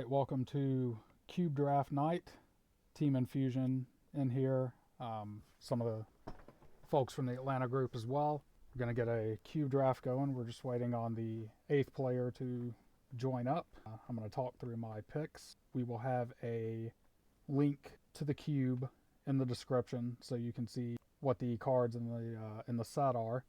Alright, welcome to Cube Draft Night. Team Infusion in here. Some of the folks from the Atlanta group as well. We're going to get a cube draft going. We're just waiting on the 8th player to join up. I'm going to talk through my picks. We will have a link to the cube in the description so you can see what the cards in the set are.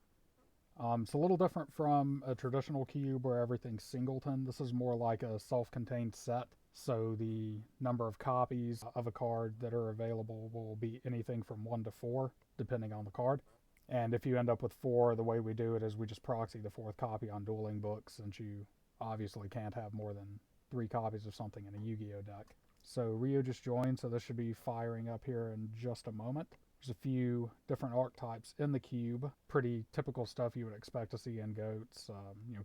It's a little different from a traditional cube where everything's singleton. This is more like a self-contained set. So the number of copies of a card that are available will be anything from 1 to 4, depending on the card. And if you end up with 4, the way we do it is we just proxy the 4th copy on dueling books, since you obviously can't have more than 3 copies of something in a Yu-Gi-Oh deck. So Rio just joined, so this should be firing up here in just a moment. There's a few different archetypes in the cube. Pretty typical stuff you would expect to see in GOATs,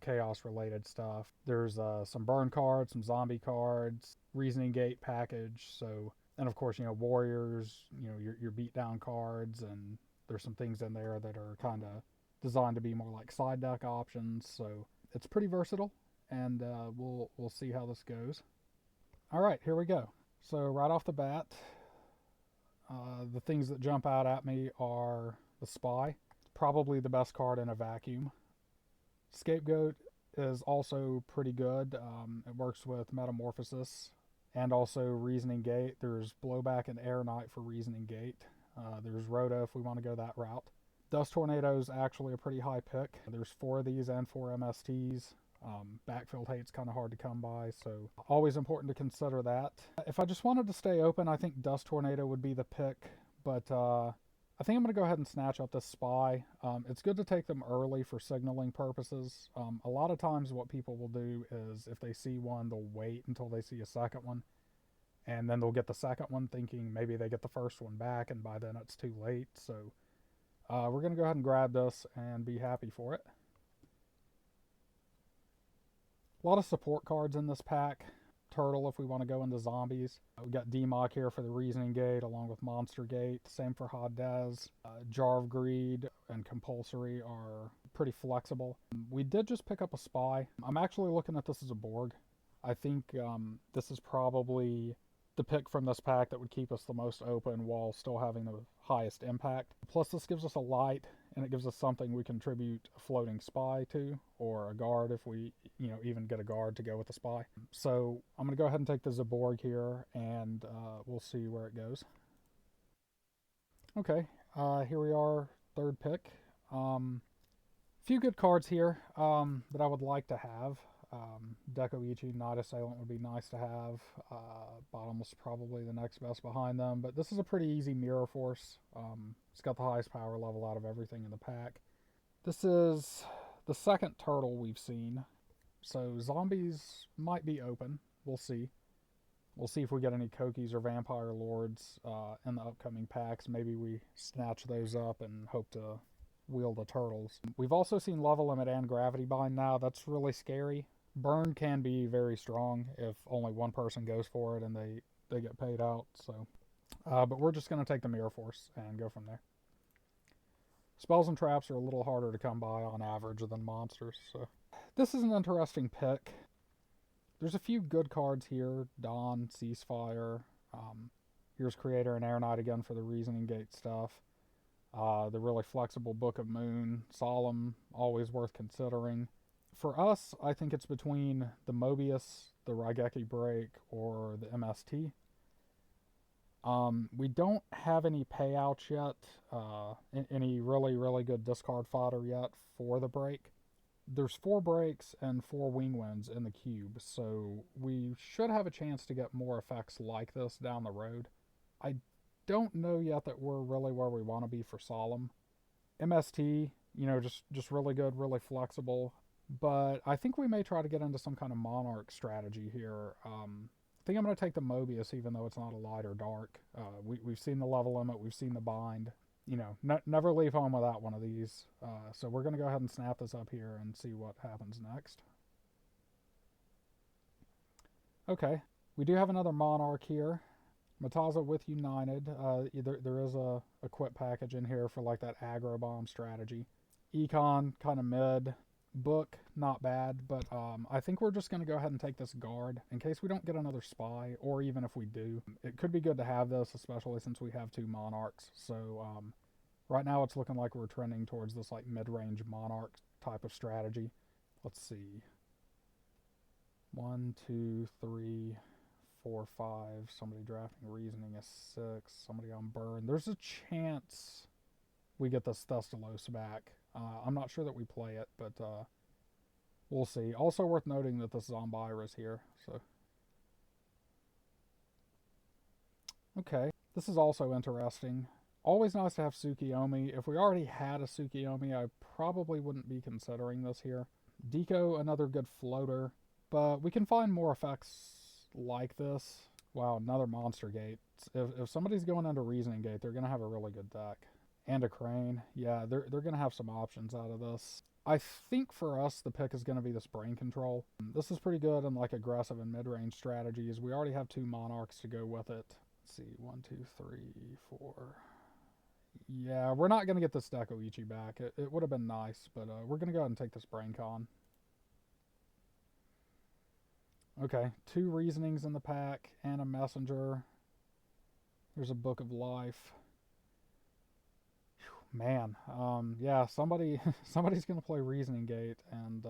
chaos-related stuff. There's some burn cards, some zombie cards, reasoning gate package. So, and of course, warriors, your beatdown cards, and there's some things in there that are kind of designed to be more like side deck options. So it's pretty versatile, and we'll see how this goes. All right, here we go. So right off the bat, the things that jump out at me are the Spy, probably the best card in a vacuum. Scapegoat is also pretty good. It works with Metamorphosis and also Reasoning Gate. There's Blowback and Air Knight for Reasoning Gate. There's Rhoda if we want to go that route. Dust Tornado is actually a pretty high pick. There's 4 of these and 4 MSTs. Backfield Hate's kind of hard to come by, so always important to consider that. If I just wanted to stay open, I think Dust Tornado would be the pick, but I think I'm going to go ahead and snatch up this Spy. It's good to take them early for signaling purposes. A lot of times what people will do is if they see one, they'll wait until they see a second one, and then they'll get the second one thinking maybe they get the first one back, and by then it's too late. So we're going to go ahead and grab this and be happy for it. A lot of support cards in this pack. Turtle if we want to go into zombies. We got D-Mock here for the Reasoning Gate along with Monster Gate. Same for Hadez. Jar of Greed and Compulsory are pretty flexible. We did just pick up a Spy. I'm actually looking at this as a Borg. I think this is probably the pick from this pack that would keep us the most open while still having the highest impact. Plus this gives us a light, and it gives us something we contribute a floating Spy to, or a guard if we even get a guard to go with the Spy. So I'm going to go ahead and take the Zaborg here, and we'll see where it goes. Okay, here we are, 3rd pick. Few good cards here that I would like to have. Dekoichi, Night Assailant would be nice to have. Bottomless probably the next best behind them, but this is a pretty easy Mirror Force. It's got the highest power level out of everything in the pack. This is the 2nd turtle we've seen, so zombies might be open. We'll see. We'll see if we get any Kokies or Vampire Lords in the upcoming packs. Maybe we snatch those up and hope to wield the turtles. We've also seen Level Limit and Gravity Bind now. That's really scary. Burn can be very strong if only one person goes for it and they get paid out. So, but we're just going to take the Mirror Force and go from there. Spells and traps are a little harder to come by on average than monsters. So this is an interesting pick. There's a few good cards here. Dawn, Ceasefire. Here's Creator and Air Knight again for the Reasoning Gate stuff. The really flexible Book of Moon. Solemn, always worth considering. For us, I think it's between the Mobius, the Raigeki Break, or the MST. We don't have any payouts yet, any really good discard fodder yet for the break. There's 4 breaks and 4 wing wins in the cube, so we should have a chance to get more effects like this down the road. I don't know yet that we're really where we want to be for Solemn. MST, just really good, really flexible, but I think we may try to get into some kind of Monarch strategy here. I think I'm going to take the Mobius, even though it's not a light or dark. We've seen the Level Limit, we've seen the Bind. Never leave home without one of these. So we're going to go ahead and snap this up here and see what happens next. Okay, we do have another Monarch here. Mataza with United. There is a equip package in here for like that aggro bomb strategy. Econ, kind of mid. book, not bad, but I think we're just going to go ahead and take this guard in case we don't get another spy, or even if we do. It could be good to have this, especially since we have two monarchs. So right now it's looking like we're trending towards this like mid-range monarch type of strategy. Let's see. 1, 2, 3, 4, 5. Somebody drafting reasoning is 6. Somebody on burn. There's a chance we get this Thestalos back. I'm not sure that we play it, but we'll see. Also worth noting that this Zombira is here. So, okay, this is also interesting. Always nice to have Tsukiyomi. If we already had a Tsukiyomi, I probably wouldn't be considering this here. Deco, another good floater, but we can find more effects like this. Wow, another Monster Gate. If somebody's going into Reasoning Gate, they're going to have a really good deck. And a Crane. Yeah, they're going to have some options out of this. I think for us, the pick is going to be this Brain Control. This is pretty good in like aggressive and mid-range strategies. We already have two Monarchs to go with it. Let's see, 1, 2, 3, 4. Yeah, we're not going to get this Dekoichi back. It would have been nice, but we're going to go ahead and take this Brain Con. Okay, 2 Reasonings in the pack and a Messenger. There's a Book of Life. Man, yeah, somebody's gonna play Reasoning Gate, and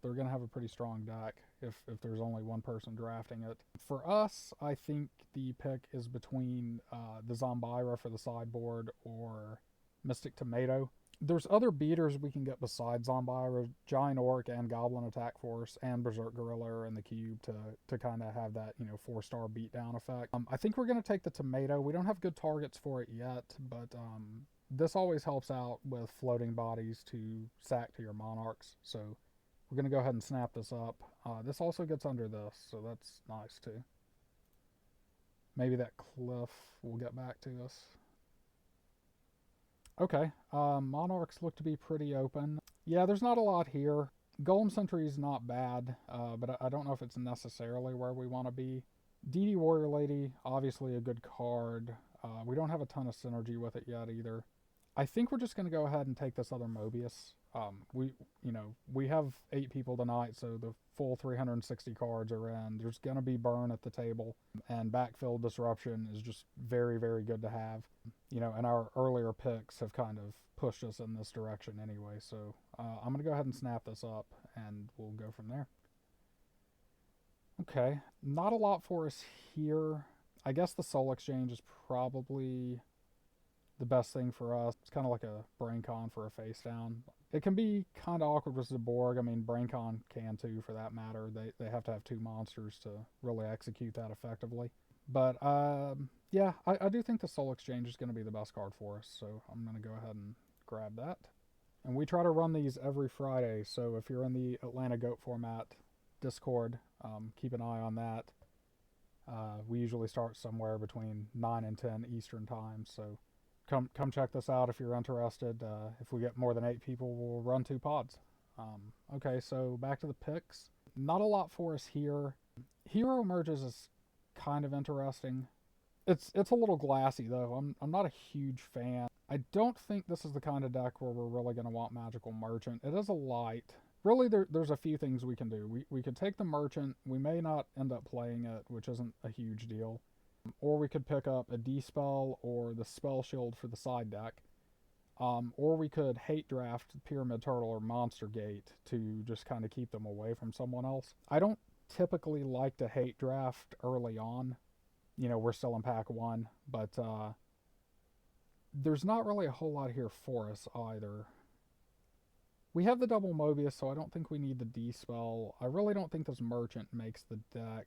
they're gonna have a pretty strong deck if there's only one person drafting it. For us, I think the pick is between the Zombira for the sideboard or Mystic Tomato. There's other beaters we can get besides Zombira, Giant Orc and Goblin Attack Force and Berserk Gorilla in the cube to kind of have that 4-star beatdown effect. I think we're gonna take the Tomato. We don't have good targets for it yet, but this always helps out with floating bodies to sack to your monarchs. So we're going to go ahead and snap this up. This also gets under this, so that's nice too. Maybe that cliff will get back to us. Okay, monarchs look to be pretty open. Yeah, there's not a lot here. Golem Sentry is not bad, but I don't know if it's necessarily where we want to be. DD Warrior Lady, obviously a good card. We don't have a ton of synergy with it yet either. I think we're just going to go ahead and take this other Mobius. We have 8 people tonight, so the full 360 cards are in. There's going to be burn at the table, and backfill disruption is just very, very good to have. And our earlier picks have kind of pushed us in this direction anyway, so I'm going to go ahead and snap this up, and we'll go from there. Okay, not a lot for us here. I guess the Soul Exchange is probably the best thing for us. It's kind of like a Brain Con for a face down. It can be kind of awkward with Zaborg. I mean, Brain Con can too, for that matter. They have to have 2 monsters to really execute that effectively. But yeah, I do think the Soul Exchange is going to be the best card for us, so I'm going to go ahead and grab that. And we try to run these every Friday, so if you're in the Atlanta Goat format Discord, keep an eye on that. We usually start somewhere between 9 and 10 Eastern time, so come check this out if you're interested. If we get more than 8 people, we'll run 2 pods. Okay, so back to the picks. Not a lot for us here. Hero Emerges is kind of interesting. It's a little glassy though. I'm not a huge fan. I don't think this is the kind of deck where we're really going to want Magical Merchant. It is a light. Really, there's a few things we can do. We could take the Merchant. We may not end up playing it, which isn't a huge deal. Or we could pick up a D-Spell or the Spell Shield for the side deck. Or we could hate draft Pyramid Turtle or Monster Gate to just kind of keep them away from someone else. I don't typically like to hate draft early on. We're still in pack 1, but there's not really a whole lot here for us either. We have the double Mobius, so I don't think we need the D-Spell. I really don't think this Merchant makes the deck.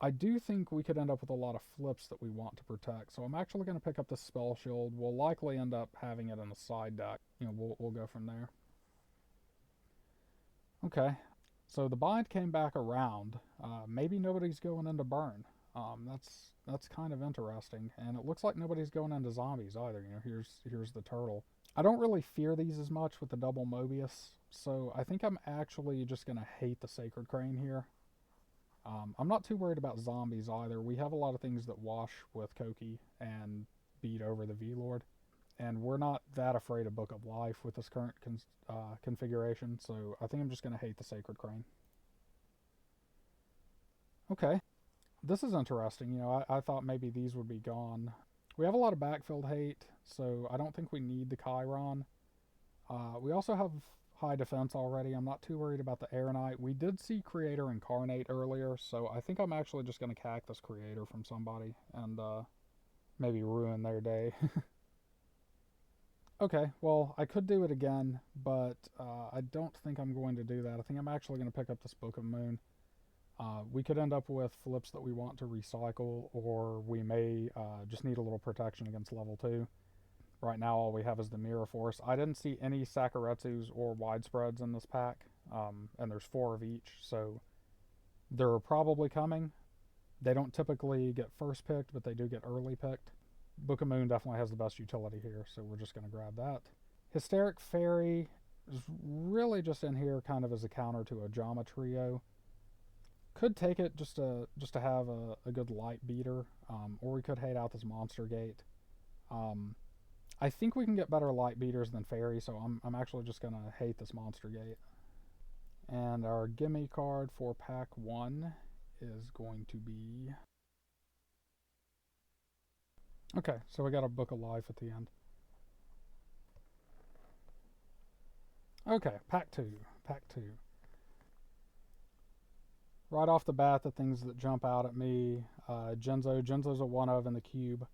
I do think we could end up with a lot of flips that we want to protect, so I'm actually going to pick up the Spell Shield. We'll likely end up having it in the side deck. We'll go from there. Okay, so the bind came back around. Maybe nobody's going into burn. That's kind of interesting, and it looks like nobody's going into zombies either. Here's the turtle. I don't really fear these as much with the double Mobius, so I think I'm actually just going to hate the Sacred Crane here. I'm not too worried about zombies either. We have a lot of things that wash with Koki and beat over the V-Lord. and we're not that afraid of Book of Life with this current configuration, so I think I'm just going to hate the Sacred Crane. Okay, this is interesting. You know, I thought maybe these would be gone. We have a lot of backfield hate, so I don't think we need the Chiron. We also have high defense already. I'm not too worried about the Aeronite. We did see Creator Incarnate earlier, so I think I'm actually just going to Cactus Creator from somebody and maybe ruin their day. Okay, well, I could do it again, but I don't think I'm going to do that. I think I'm actually going to pick up this Book of Moon. We could end up with flips that we want to recycle, or we may just need a little protection against level 2. Right now, all we have is the Mirror Force. I didn't see any Sakuretsus or Widespreads in this pack, and there's 4 of each, so they're probably coming. They don't typically get first picked, but they do get early picked. Book of Moon definitely has the best utility here, so we're just going to grab that. Hysteric Fairy is really just in here kind of as a counter to a Jama Trio. Could take it just to have a good light beater, or we could hate out this Monster Gate. I think we can get better light beaters than Fairy, so I'm actually just going to hate this Monster Gate. And our gimme card for pack 1 is going to be... Okay, so we got a Book of Life at the end. Okay, pack 2. Right off the bat, the things that jump out at me, Genzo. Genzo's a 1-of in the cube.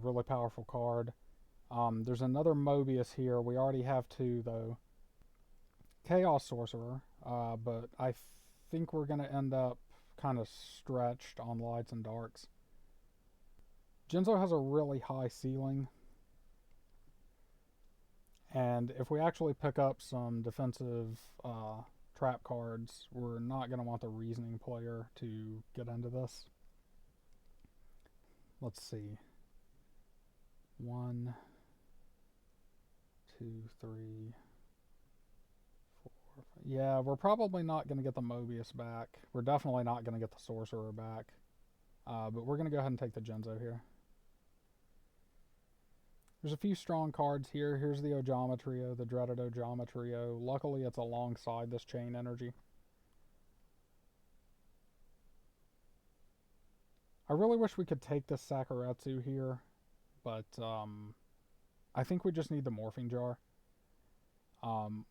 Really powerful card. There's another Mobius here. We already have 2, though. Chaos Sorcerer, but I think we're going to end up kind of stretched on lights and darks. Genzo has a really high ceiling, and if we actually pick up some defensive trap cards, we're not going to want the Reasoning player to get into this. Let's see. 1, 2, 3, 4, 5. Yeah, we're probably not going to get the Mobius back. We're definitely not going to get the Sorcerer back. But we're going to go ahead and take the Genzo here. There's a few strong cards here. Here's the Ojama Trio, the dreaded Ojama Trio. Luckily, it's alongside this Chain Energy. I really wish we could take this Sakuretsu here, but I think we just need the Morphing Jar.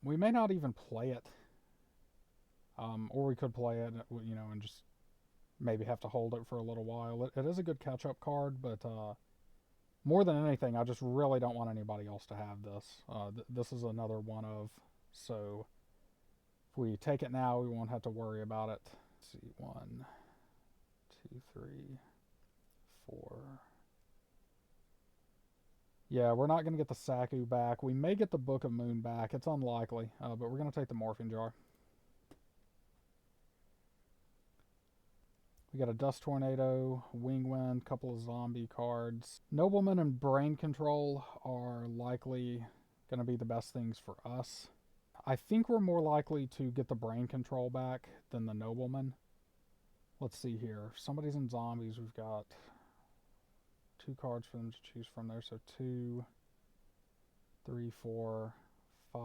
We may not even play it, or we could play it, you know, and just maybe have to hold it for a little while. It is a good catch-up card, but more than anything, I just really don't want anybody else to have this. This is another 1-of, so if we take it now, we won't have to worry about it. Let's see, 1, 2, 3, 4. Yeah, we're not going to get the Saku back. We may get the Book of Moon back. It's unlikely, but we're going to take the Morphing Jar. We got a Dust Tornado, Wingwind, couple of zombie cards. Nobleman and Brain Control are likely going to be the best things for us. I think we're more likely to get the Brain Control back than the Nobleman. Let's see here. If somebody's in zombies, we've got 2 cards for them to choose from there. So 2, 3, 4, 5,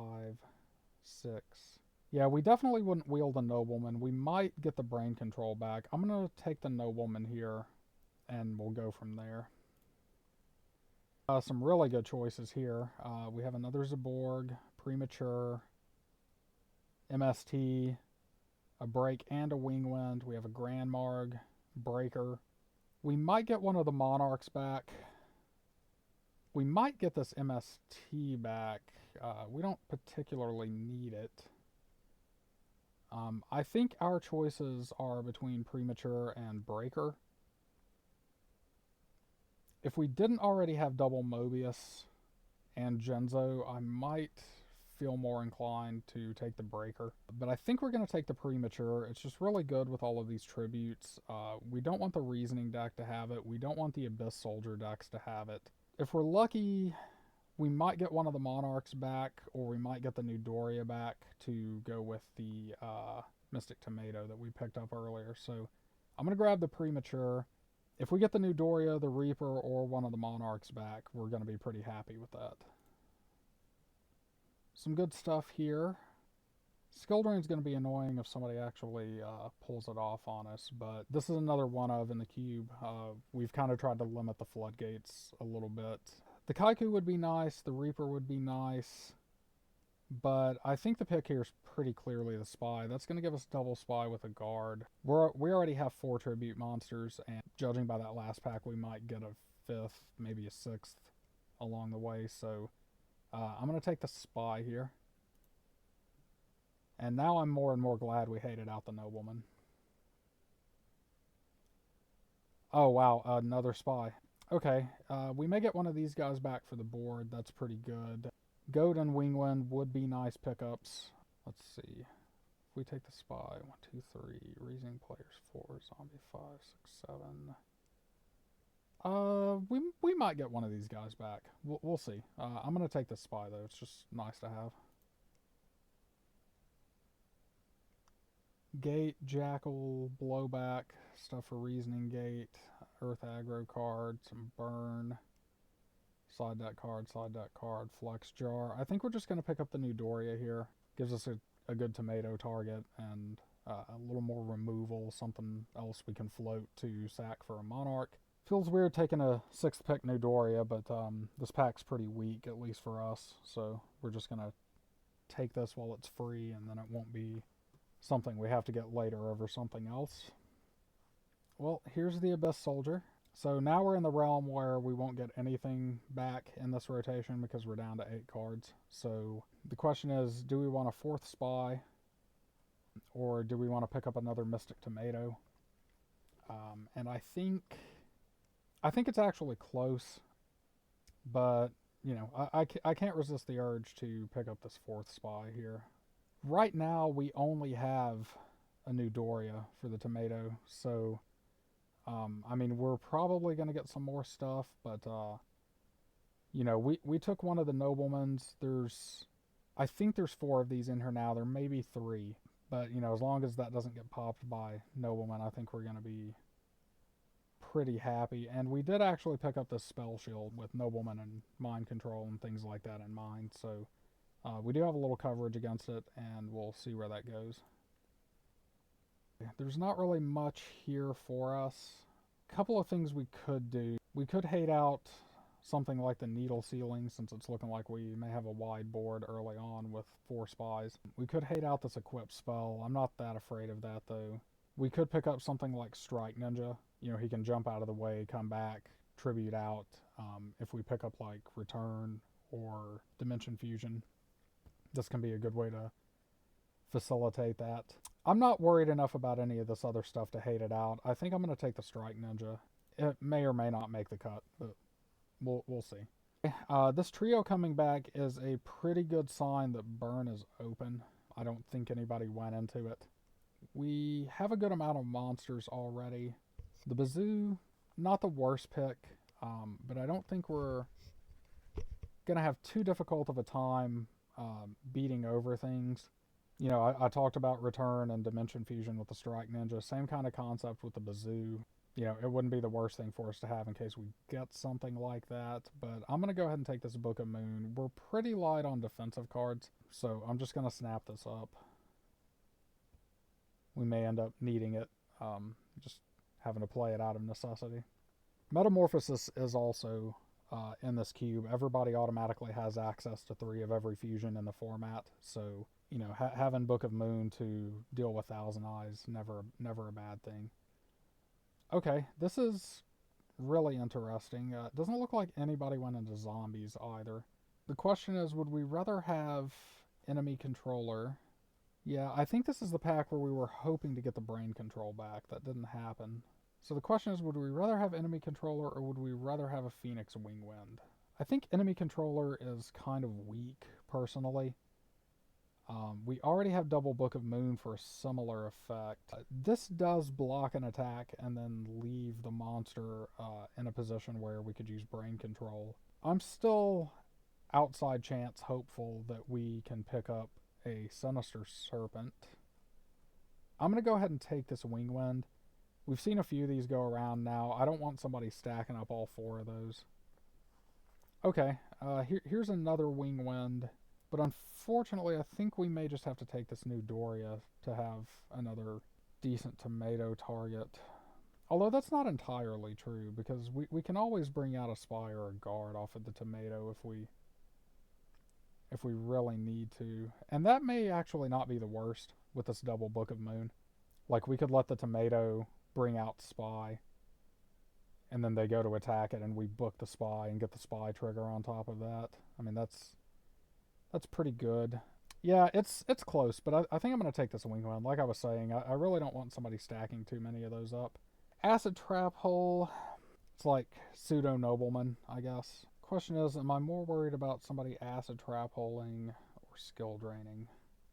6. Yeah, we definitely wouldn't wield the Nobleman. We might get the Brain Control back. I'm going to take the Nobleman here, and we'll go from there. Some really good choices here. We have another Zaborg, Premature, MST, a Break and a Wingwind. We have a Grand Marg, Breaker. We might get one of the Monarchs back. We might get this MST back. We don't particularly need it. I think our choices are between Premature and Breaker. If we didn't already have double Mobius and Genzo, I might feel more inclined to take the Breaker. But I think we're going to take the Premature. It's just really good with all of these tributes. We don't want the Reasoning deck to have it. We don't want the Abyss Soldier decks to have it. If we're lucky, we might get one of the Monarchs back, or we might get the new Doria back to go with the Mystic Tomato that we picked up earlier. So I'm going to grab the Premature. If we get the new Doria, the Reaper, or one of the Monarchs back, we're going to be pretty happy with that. Some good stuff here. Skill Drain is going to be annoying if somebody actually pulls it off on us, but this is another one of in the cube. We've kind of tried to limit the floodgates a little bit. The Kaiku would be nice, the Reaper would be nice, but I think the pick here is pretty clearly the Spy. That's going to give us double Spy with a Guard. We already have 4 Tribute monsters, and judging by that last pack, we might get a 5th, maybe a 6th along the way, so I'm going to take the Spy here. And now I'm more and more glad we hated out the Nobleman. Oh, wow, another Spy. Okay, we may get one of these guys back for the board. That's pretty good. Goat and Wingwind would be nice pickups. Let's see. If we take the Spy, 1, 2, 3, Reasoning Players 4, Zombie 5, 6, 7. We might get one of these guys back. We'll see. I'm going to take the Spy, though. It's just nice to have. Gate, Jackal, Blowback, stuff for Reasoning Gate, Earth Aggro card, some Burn, slide that card, Flex Jar. I think we're just going to pick up the new Doria here. Gives us a good tomato target and a little more removal, something else we can float to sack for a Monarch. Feels weird taking a 6th pick new Doria, but this pack's pretty weak, at least for us. So we're just going to take this while it's free, and then it won't be something we have to get later over something else. Well, here's the Abyss Soldier. So now we're in the realm where we won't get anything back in this rotation because we're down to 8 cards. So the question is, do we want a 4th Spy, or do we want to pick up another Mystic Tomato? And I think it's actually close, but you know, I can't resist the urge to pick up this 4th Spy here. Right now, we only have a new Doria for the tomato, so, I mean, we're probably going to get some more stuff, but, you know, we took one of the Noblemans. I think there's 4 of these in here now. There may be 3, but, you know, as long as that doesn't get popped by Nobleman, I think we're going to be pretty happy. And we did actually pick up this Spell Shield with Nobleman and Mind Control and things like that in mind, so we do have a little coverage against it, and we'll see where that goes. There's not really much here for us. A couple of things we could do. We could hate out something like the Needle Ceiling, since it's looking like we may have a wide board early on with 4 Spies. We could hate out this Equip spell. I'm not that afraid of that, though. We could pick up something like Strike Ninja. You know, he can jump out of the way, come back, tribute out. If we pick up like Return or Dimension Fusion, this can be a good way to facilitate that. I'm not worried enough about any of this other stuff to hate it out. I think I'm going to take the Strike Ninja. It may or may not make the cut, but we'll see. This trio coming back is a pretty good sign that Burn is open. I don't think anybody went into it. We have a good amount of monsters already. The Bazoo, not the worst pick, but I don't think we're going to have too difficult of a time beating over things. You know, I talked about Return and Dimension Fusion with the Strike Ninja. Same kind of concept with the Bazoo. You know, it wouldn't be the worst thing for us to have in case we get something like that. But I'm going to go ahead and take this Book of Moon. We're pretty light on defensive cards, so I'm just going to snap this up. We may end up needing it, just having to play it out of necessity. Metamorphosis is also in this cube. Everybody automatically has access to 3 of every fusion in the format, so you know, having Book of Moon to deal with Thousand Eyes, never a bad thing. Okay, this is really interesting. It doesn't look like anybody went into zombies either. The question is, would we rather have Enemy Controller? Yeah, I think this is the pack where we were hoping to get the Brain Control back. That didn't happen. So the question is, would we rather have Enemy Controller or would we rather have a Phoenix Wingwind? I think Enemy Controller is kind of weak, personally. We already have double Book of Moon for a similar effect. This does block an attack and then leave the monster in a position where we could use Brain Control. I'm still outside chance hopeful that we can pick up a Sinister Serpent. I'm going to go ahead and take this Wingwind. We've seen a few of these go around now. I don't want somebody stacking up all 4 of those. Okay, here's another wing wind. But unfortunately, I think we may just have to take this new Doria to have another decent tomato target. Although that's not entirely true, because we can always bring out a spy or a guard off of the tomato if we really need to. And that may actually not be the worst with this double Book of Moon. Like, we could let the tomato bring out spy, and then they go to attack it, and we book the spy and get the spy trigger on top of that. I mean, that's pretty good. Yeah, it's close, but I think I'm going to take this wing wind. Like I was saying, I really don't want somebody stacking too many of those up. Acid Trap Hole, it's like pseudo nobleman, I guess. Question is, am I more worried about somebody acid trap holing or skill draining?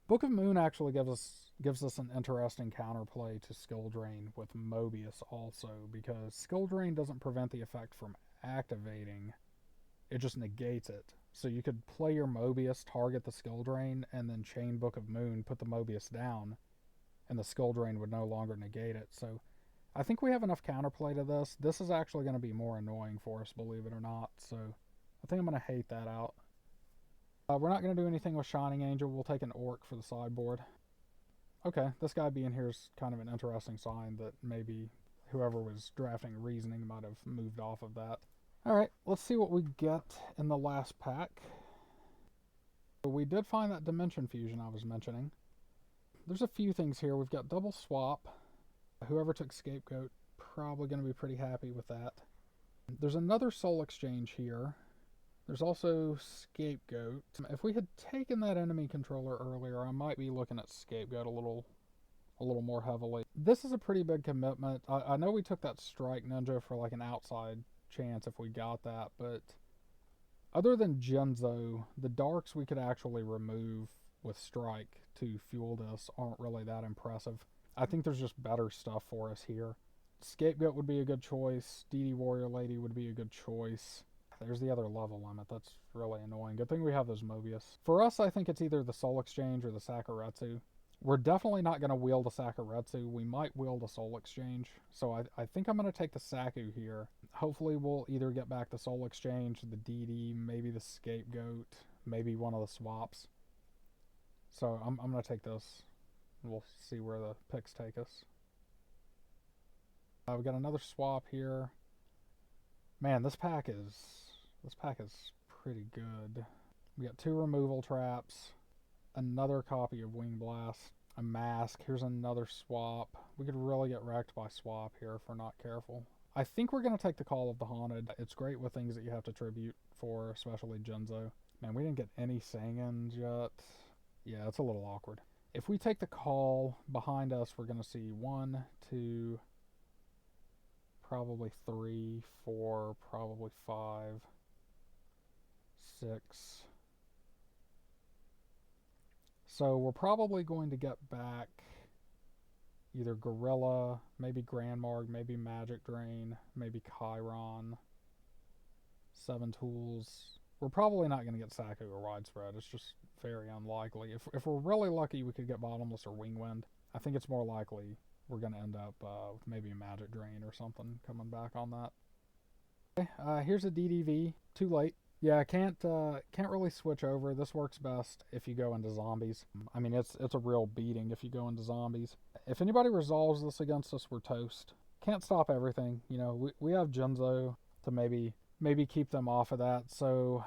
Book of Moon actually gives us an interesting counterplay to skill drain with Mobius also, because skill drain doesn't prevent the effect from activating, it just negates it. So you could play your Mobius, target the skill drain, and then chain Book of Moon, put the Mobius down, and the skill drain would no longer negate it. So I think we have enough counterplay to this. This is actually going to be more annoying for us, believe it or not. So I think I'm going to hate that out. We're not going to do anything with Shining Angel. We'll take an Orc for the sideboard. Okay, this guy being here is kind of an interesting sign that maybe whoever was drafting Reasoning might have moved off of that. Alright, let's see what we get in the last pack. So we did find that Dimension Fusion I was mentioning. There's a few things here. We've got double swap. Whoever took Scapegoat, probably going to be pretty happy with that. There's another Soul Exchange here. There's also Scapegoat. If we had taken that enemy controller earlier, I might be looking at Scapegoat a little more heavily. This is a pretty big commitment. I know we took that Strike Ninja for like an outside chance if we got that, but other than Genzo, the darks we could actually remove with Strike to fuel this aren't really that impressive. I think there's just better stuff for us here. Scapegoat would be a good choice. DD Warrior Lady would be a good choice. There's the other level limit. That's really annoying. Good thing we have those Mobius. For us, I think it's either the Soul Exchange or the Sakuretsu. We're definitely not going to wield a Sakuretsu. We might wield a Soul Exchange. So I think I'm going to take the Saku here. Hopefully we'll either get back the Soul Exchange, the DD, maybe the Scapegoat, maybe one of the swaps. So I'm going to take this. We'll see where the picks take us. We've got another swap here. Man, this pack is pretty good. We got 2 removal traps, another copy of Wing Blast, a mask. Here's another swap. We could really get wrecked by swap here if we're not careful. I think we're going to take the Call of the Haunted. It's great with things that you have to tribute for, especially Genzo. Man, we didn't get any Sangins yet. Yeah, it's a little awkward. If we take the call, behind us we're going to see 1, 2, probably 3, 4, probably 5, 6. So we're probably going to get back either Gorilla, maybe Grandmarg, maybe Magic Drain, maybe Chiron, 7 Tools. We're probably not going to get Saku or Widespread. It's just very unlikely. If we're really lucky, we could get Bottomless or Wingwind. I think it's more likely we're going to end up with maybe a Magic Drain or something coming back on that. Okay, here's a DDV. Too late. Yeah, can't really switch over. This works best if you go into zombies. I mean, it's a real beating if you go into zombies. If anybody resolves this against us, we're toast. Can't stop everything. You know, we have Genzo to maybe keep them off of that. So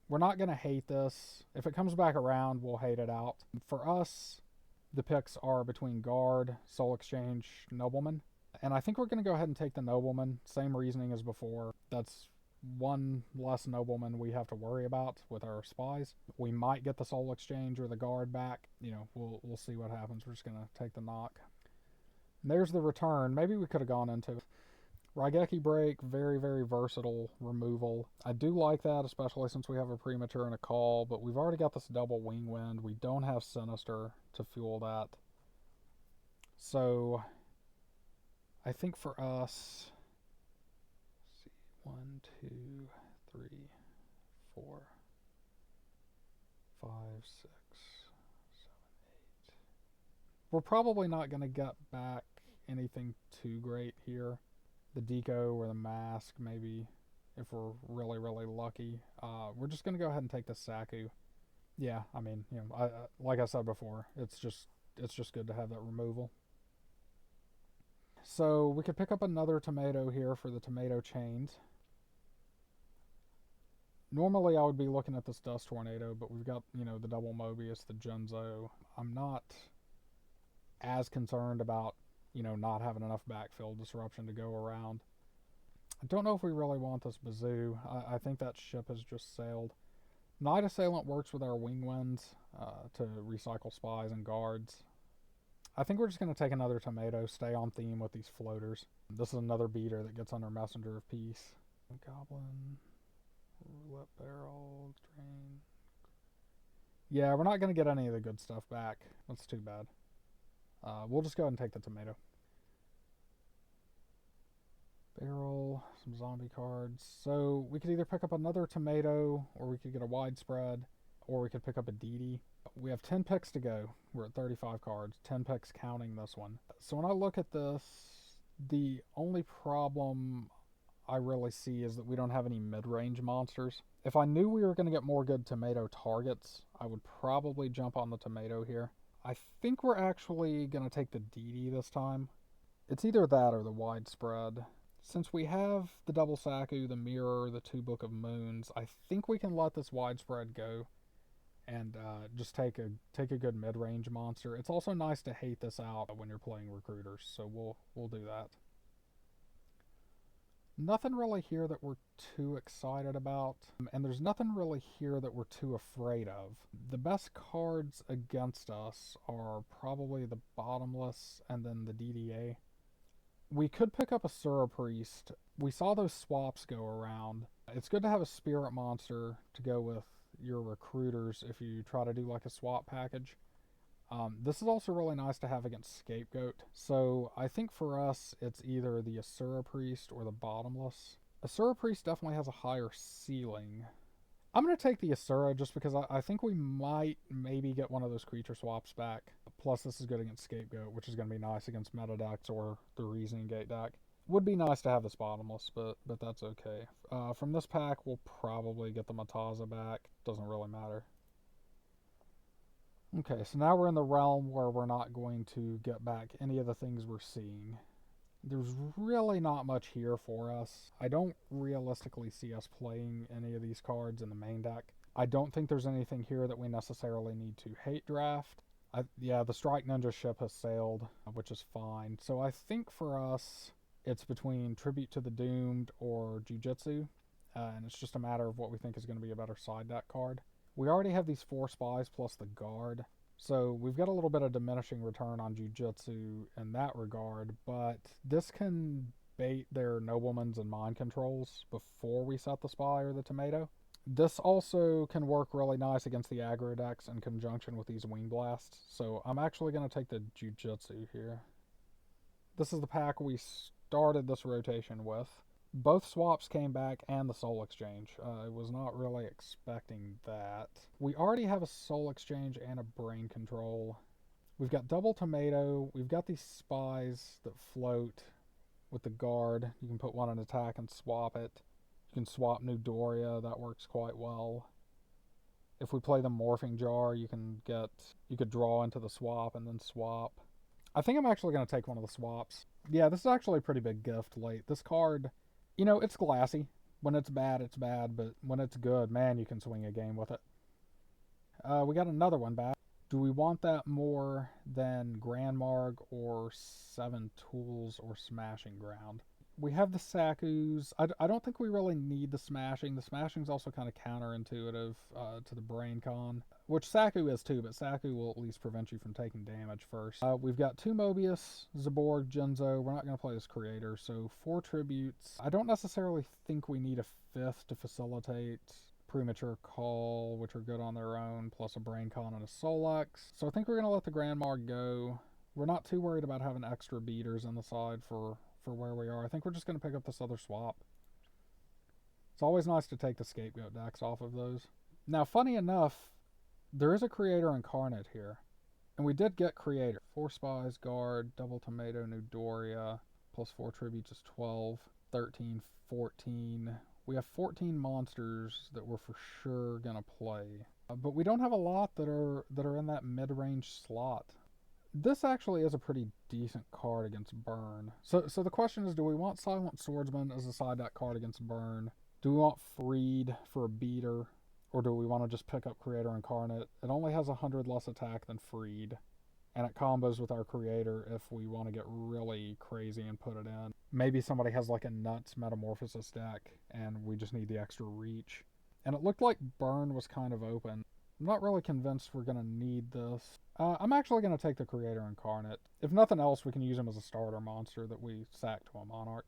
we're not going to hate this. If it comes back around, we'll hate it out. For us, the picks are between Guard, Soul Exchange, Nobleman. And I think we're going to go ahead and take the Nobleman. Same reasoning as before. That's one less Nobleman we have to worry about with our spies. We might get the Soul Exchange or the Guard back. You know, we'll see what happens. We're just going to take the knock. And there's the return. Maybe we could have gone into it. Raigeki Break, very, very versatile removal. I do like that, especially since we have a Premature and a Call, but we've already got this double Wing Wind. We don't have Sinister to fuel that. So I think for us, let's see, 1, 2, 3, 4, 5, 6, 7, 8. We're probably not going to get back anything too great here. The Deco or the Mask, maybe, if we're really, really lucky. We're just going to go ahead and take the Saku. Yeah, I mean, like I said before, it's just good to have that removal. So we could pick up another tomato here for the tomato chains. Normally I would be looking at this Dust Tornado, but we've got, the double Mobius, the Junzo. I'm not as concerned about, not having enough backfill disruption to go around. I don't know if we really want this Bazoo. I think that ship has just sailed. Night Assailant works with our wing winds to recycle spies and guards. I think we're just going to take another tomato, stay on theme with these floaters. This is another beater that gets under Messenger of Peace. Goblin, Roulette Barrel, Drain. Yeah, we're not going to get any of the good stuff back. That's too bad. We'll just go ahead and take the tomato. Barrel, some zombie cards. So we could either pick up another tomato, or we could get a widespread, or we could pick up a DD. We have 10 picks to go. We're at 35 cards. 10 picks counting this one. So when I look at this, the only problem I really see is that we don't have any mid-range monsters. If I knew we were going to get more good tomato targets, I would probably jump on the tomato here. I think we're actually going to take the DD this time. It's either that or the widespread. Since we have the double Saku, the mirror, the 2 Book of Moons, I think we can let this widespread go and just take a good mid-range monster. It's also nice to hate this out when you're playing recruiters, so we'll do that. Nothing really here that we're too excited about, and there's nothing really here that we're too afraid of. The best cards against us are probably the Bottomless and then the DDA. We could pick up a Sura Priest. We saw those swaps go around. It's good to have a spirit monster to go with your recruiters if you try to do like a swap package. This is also really nice to have against Scapegoat. So I think for us, it's either the Asura Priest or the Bottomless. Asura Priest definitely has a higher ceiling. I'm going to take the Asura just because I think we might maybe get one of those creature swaps back. Plus this is good against Scapegoat, which is going to be nice against meta decks or the Reasoning Gate deck. Would be nice to have this Bottomless, but that's okay. From this pack, we'll probably get the Mataza back. Doesn't really matter. Okay, so now we're in the realm where we're not going to get back any of the things we're seeing. There's really not much here for us. I don't realistically see us playing any of these cards in the main deck. I don't think there's anything here that we necessarily need to hate draft. Yeah, the Strike Ninja ship has sailed, which is fine. So I think for us, it's between Tribute to the Doomed or Jujitsu, and it's just a matter of what we think is going to be a better side deck card. We already have these 4 spies plus the guard, so we've got a little bit of diminishing return on Jujitsu in that regard, but this can bait their noblemen's and mind controls before we set the spy or the tomato. This also can work really nice against the aggro decks in conjunction with these wing blasts, so I'm actually going to take the Jujitsu here. This is the pack we started this rotation with. Both swaps came back and the Soul Exchange. I was not really expecting that. We already have a Soul Exchange and a Brain Control. We've got double tomato. We've got these spies that float with the guard. You can put one in attack and swap it. You can swap New Doria. That works quite well. If we play the Morphing Jar, you could draw into the swap and then swap. I think I'm actually going to take one of the swaps. Yeah, this is actually a pretty big gift late. This card, it's glassy. When it's bad, but when it's good, man, you can swing a game with it. We got another one back. Do we want that more than Grand Marg or 7 Tools or Smashing Ground? We have the Sakus. I don't think we really need the Smashing. The Smashing's also kind of counterintuitive to the Brain Con, which Saku is too, but Saku will at least prevent you from taking damage first. We've got 2 Mobius, Zaborg, Jinzo. We're not going to play this Creator, so 4 Tributes. I don't necessarily think we need a 5th to facilitate Premature Call, which are good on their own, plus a Brain Con and a Solex. So I think we're going to let the Grand Marg go. We're not too worried about having extra beaters on the side for where we are. I think we're just going to pick up this other swap. It's always nice to take the Scapegoat decks off of those. Now, funny enough, there is a Creator Incarnate here. And we did get creator. 4 spies, guard, double tomato, new Doria, plus 4 tributes is 12, 13, 14. We have 14 monsters that we're for sure gonna play. But we don't have a lot that are in that mid-range slot. This actually is a pretty decent card against burn. So the question is, do we want Silent Swordsman as a side deck card against burn? Do we want Freed for a beater? Or do we want to just pick up Creator Incarnate? It only has 100 less attack than Freed. And it combos with our Creator if we want to get really crazy and put it in. Maybe somebody has like a nuts Metamorphosis deck and we just need the extra reach. And it looked like burn was kind of open. I'm not really convinced we're going to need this. I'm actually going to take the Creator Incarnate. If nothing else, we can use him as a starter monster that we sack to a Monarch.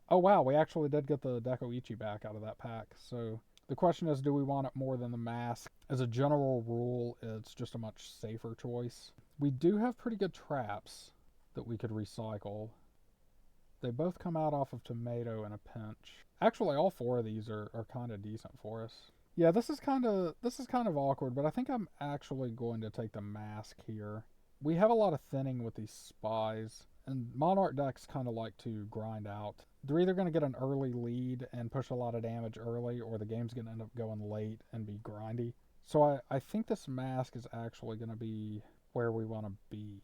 Oh wow, we actually did get the Dekoichi back out of that pack. So the question is, do we want it more than the mask? As a general rule, it's just a much safer choice. We do have pretty good traps that we could recycle. They both come out off of tomato in a pinch. Actually, all 4 of these are kind of decent for us. Yeah, this is kind of awkward, but I think I'm actually going to take the mask here. We have a lot of thinning with these spies, and Monarch decks kind of like to grind out. They're either going to get an early lead and push a lot of damage early, or the game's going to end up going late and be grindy. So I think this mask is actually going to be where we want to be.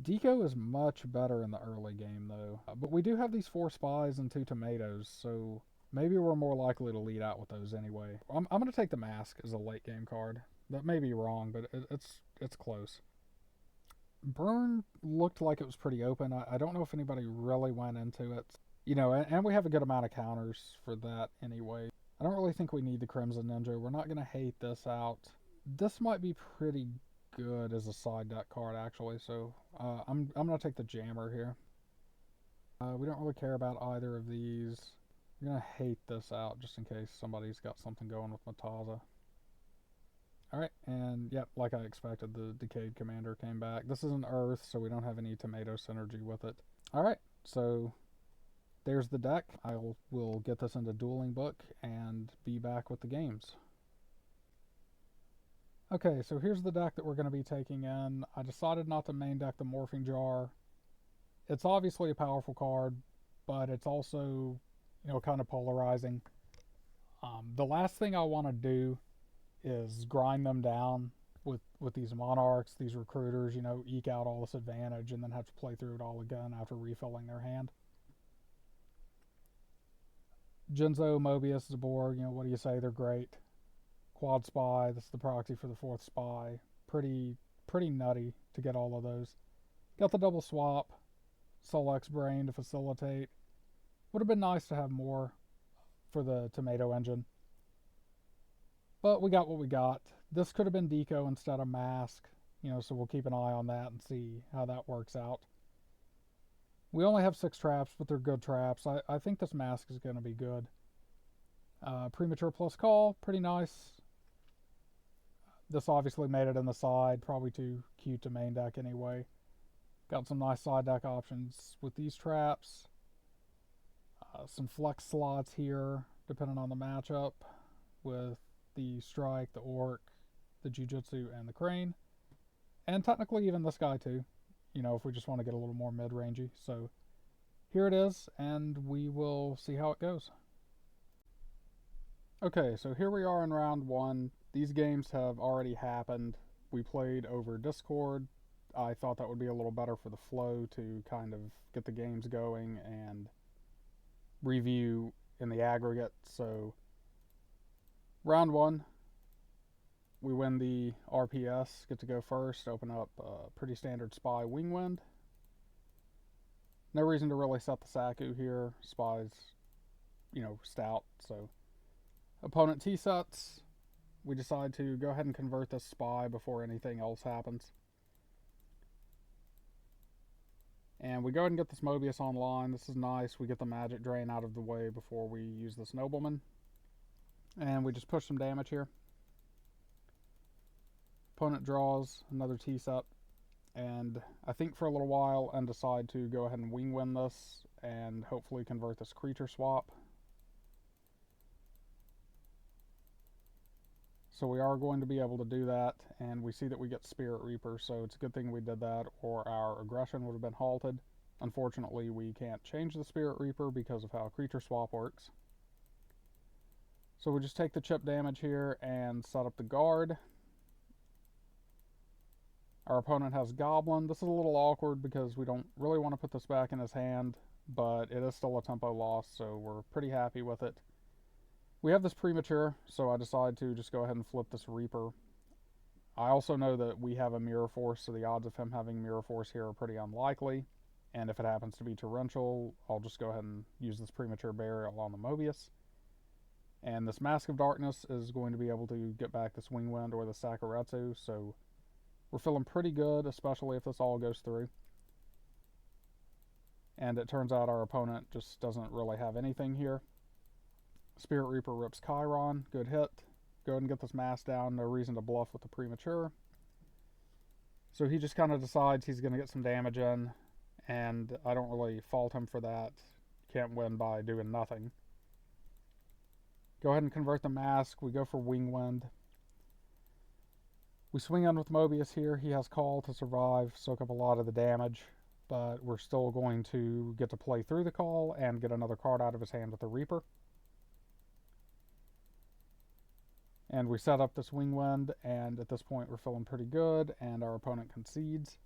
Deco is much better in the early game, though. But we do have these 4 spies and 2 tomatoes, so maybe we're more likely to lead out with those anyway. I'm going to take the mask as a late game card. That may be wrong, but it's close. Burn looked like it was pretty open. I don't know if anybody really went into it. You know, and we have a good amount of counters for that anyway. I don't really think we need the Crimson Ninja. We're not going to hate this out. This might be pretty good as a side deck card, actually, so I'm going to take the Jammer here. We don't really care about either of these. I'm going to hate this out just in case somebody's got something going with Mataza. Alright, and yep, like I expected, the Decayed Commander came back. This is an Earth, so we don't have any tomato synergy with it. Alright, so there's the deck. Will get this into Dueling Book and be back with the games. Okay, so here's the deck that we're going to be taking in. I decided not to main deck the Morphing Jar. It's obviously a powerful card, but it's also, you know, kind of polarizing. The last thing I want to do is grind them down with these Monarchs, these Recruiters, you know, eke out all this advantage and then have to play through it all again after refilling their hand. Jinzo, Mobius, Zaborg, you know, what do you say? They're great. Quad Spy, this is the proxy for the 4th Spy. Pretty nutty to get all of those. Got the double swap. Solex Brain to facilitate. Would have been nice to have more for the Tomato Engine. But we got what we got. This could have been Deco instead of Mask, you know, so we'll keep an eye on that and see how that works out. We only have 6 traps, but they're good traps. I think this Mask is going to be good. Premature plus call, pretty nice. This obviously made it in the side, probably too cute to main deck anyway. Got some nice side deck options with these traps. Some flex slots here, depending on the matchup, with the Strike, the Orc, the Jujutsu, and the Crane. And technically even this guy too, you know, if we just want to get a little more mid-rangey. So here it is, and we will see how it goes. Okay, so here we are in round 1. These games have already happened. We played over Discord. I thought that would be a little better for the flow to kind of get the games going and review in the aggregate. So round 1, we win the RPS, get to go first, open up a pretty standard Spy Wingwind. No reason to really set the Saku here. Spy's, you know, stout, so opponent T-sets. We decide to go ahead and convert this Spy before anything else happens. And we go ahead and get this Mobius online. This is nice. We get the Magic Drain out of the way before we use this Nobleman. And we just push some damage here. Opponent draws another T-set. And I think for a little while and decide to go ahead and wing-win this and hopefully convert this creature swap. So we are going to be able to do that, and we see that we get Spirit Reaper, so it's a good thing we did that, or our aggression would have been halted. Unfortunately, we can't change the Spirit Reaper because of how creature swap works. So we just take the chip damage here and set up the guard. Our opponent has Goblin. This is a little awkward because we don't really want to put this back in his hand, but it is still a tempo loss, so we're pretty happy with it. We have this premature, so I decide to just go ahead and flip this Reaper. I also know that we have a Mirror Force, so the odds of him having Mirror Force here are pretty unlikely. And if it happens to be torrential, I'll just go ahead and use this premature burial on the Mobius. And this Mask of Darkness is going to be able to get back this Wingwind or the Sakuretsu, so we're feeling pretty good, especially if this all goes through. And it turns out our opponent just doesn't really have anything here. Spirit Reaper rips Chiron, good hit. Go ahead and get this mask down, no reason to bluff with the premature. So he just kind of decides he's going to get some damage in, and I don't really fault him for that. Can't win by doing nothing. Go ahead and convert the mask, we go for Wingwind. We swing in with Mobius here, he has Call to survive, soak up a lot of the damage, but we're still going to get to play through the Call and get another card out of his hand with the Reaper. And we set up this Wingwind, and at this point we're feeling pretty good, and our opponent concedes.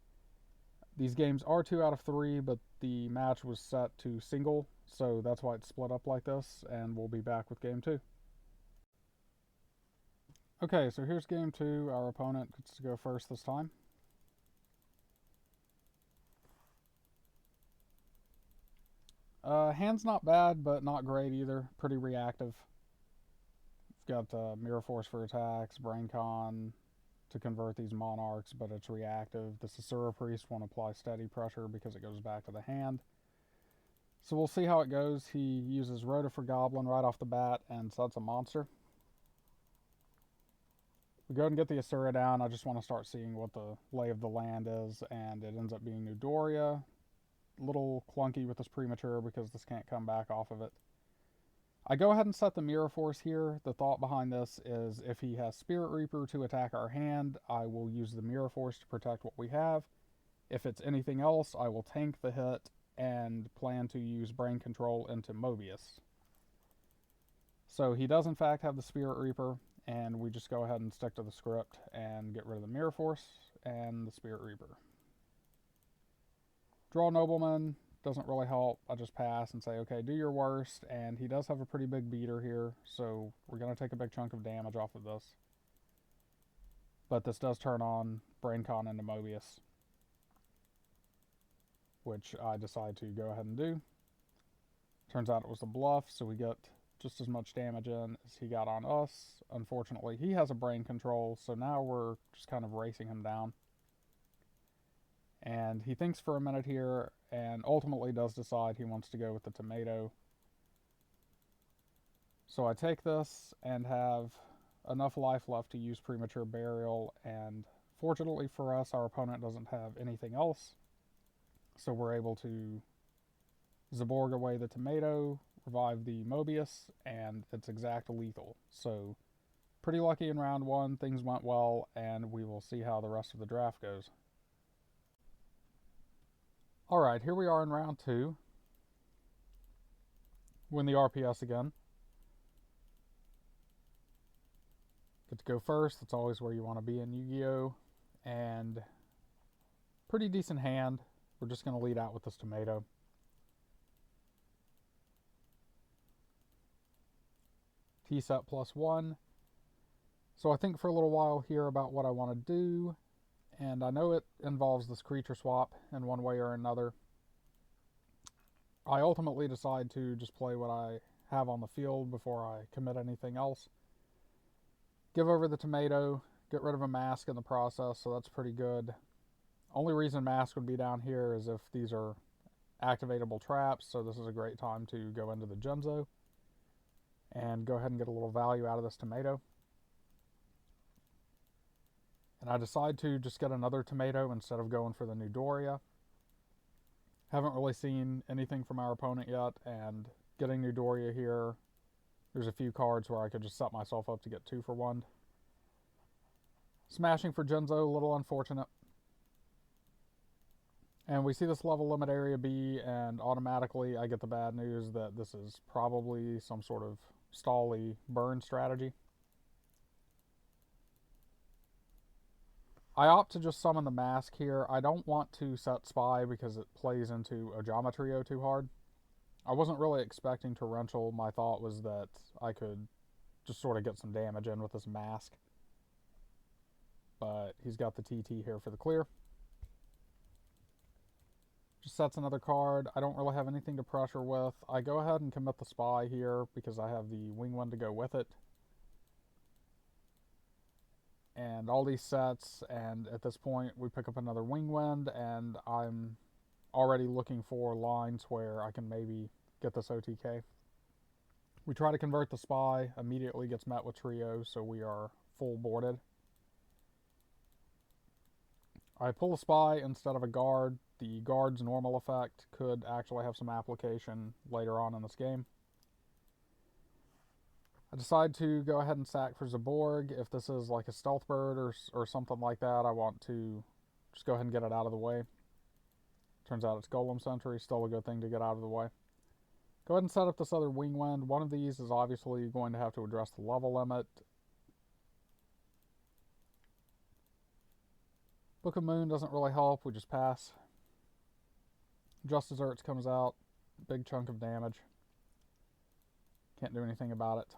These games are 2 out of 3, but the match was set to single, so that's why it's split up like this, and we'll be back with game 2. Okay, so here's game 2. Our opponent gets to go first this time. Hand's not bad, but not great either. Pretty reactive. Got Mirror Force for attacks, Brain Con to convert these Monarchs, but it's reactive. The Sasura Priest won't apply steady pressure because it goes back to the hand. So we'll see how it goes. He uses Rhoda for Goblin right off the bat and sets a monster. We go ahead and get the Asura down. I just want to start seeing what the lay of the land is, and it ends up being New Doria. A little clunky with this premature because this can't come back off of it. I go ahead and set the Mirror Force here. The thought behind this is if he has Spirit Reaper to attack our hand, I will use the Mirror Force to protect what we have. If it's anything else, I will tank the hit and plan to use Brain Control into Mobius. So he does in fact have the Spirit Reaper, and we just go ahead and stick to the script and get rid of the Mirror Force and the Spirit Reaper. Draw Nobleman. Doesn't really help. I just pass and say, okay, do your worst. And he does have a pretty big beater here, so we're going to take a big chunk of damage off of this. But this does turn on Brain Con into Mobius, which I decide to go ahead and do. Turns out it was a bluff, so we get just as much damage in as he got on us. Unfortunately, he has a Brain Control, so now we're just kind of racing him down. And he thinks for a minute here and ultimately does decide he wants to go with the tomato. So I take this and have enough life left to use Premature Burial, and fortunately for us, our opponent doesn't have anything else. So we're able to Zaborg away the tomato, revive the Mobius, and it's exact lethal. So pretty lucky in round 1, things went well, and we will see how the rest of the draft goes. Alright, here we are in round 2. Win the RPS again. Get to go first. That's always where you want to be in Yu-Gi-Oh! And pretty decent hand. We're just going to lead out with this tomato. T-set +1. So I think for a little while here about what I want to do. And I know it involves this creature swap in one way or another. I ultimately decide to just play what I have on the field before I commit anything else. Give over the tomato, get rid of a mask in the process, so that's pretty good. Only reason mask would be down here is if these are activatable traps, so this is a great time to go into the Genzo and go ahead and get a little value out of this tomato. And I decide to just get another tomato instead of going for the New Doria. Haven't really seen anything from our opponent yet, and getting New Doria here, there's a few cards where I could just set myself up to get 2 for 1. Smashing for Genzo, a little unfortunate. And we see this level limit area B, and automatically I get the bad news that this is probably some sort of stally burn strategy. I opt to just summon the mask here. I don't want to set Spy because it plays into a Geometry too hard. I wasn't really expecting Torrential. My thought was that I could just sort of get some damage in with this mask. But he's got the TT here for the clear. Just sets another card. I don't really have anything to pressure with. I go ahead and commit the Spy here because I have the Wing Wind to go with it. And all these sets, and at this point we pick up another Wing Wind, and I'm already looking for lines where I can maybe get this OTK. We try to convert the Spy, immediately gets met with Trio, so we are full boarded. I pull a Spy instead of a Guard. The Guard's normal effect could actually have some application later on in this game. I decide to go ahead and sack for Zaborg. If this is like a Stealth Bird or something like that, I want to just go ahead and get it out of the way. Turns out it's Golem Sentry, still a good thing to get out of the way. Go ahead and set up this other Wing Wind. One of these is obviously going to have to address the level limit. Book of Moon doesn't really help, we just pass. Just Desserts comes out, big chunk of damage. Can't do anything about it.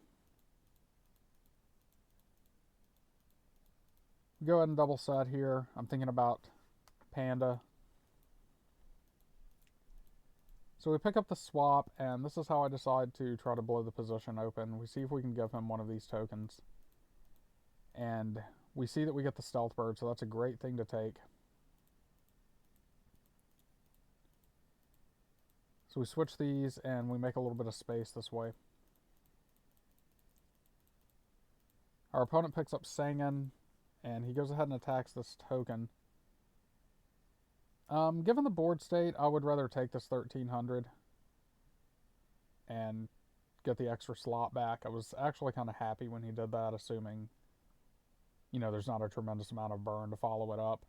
We go ahead and double set here. I'm thinking about Panda. So we pick up the swap, and this is how I decide to try to blow the position open. We see if we can give him one of these tokens. And we see that we get the Stealth Bird, so that's a great thing to take. So we switch these, and we make a little bit of space this way. Our opponent picks up Sangan, and he goes ahead and attacks this token. Given the board state, I would rather take this 1300 and get the extra slot back. I was actually kind of happy when he did that, assuming, you know, there's not a tremendous amount of burn to follow it up.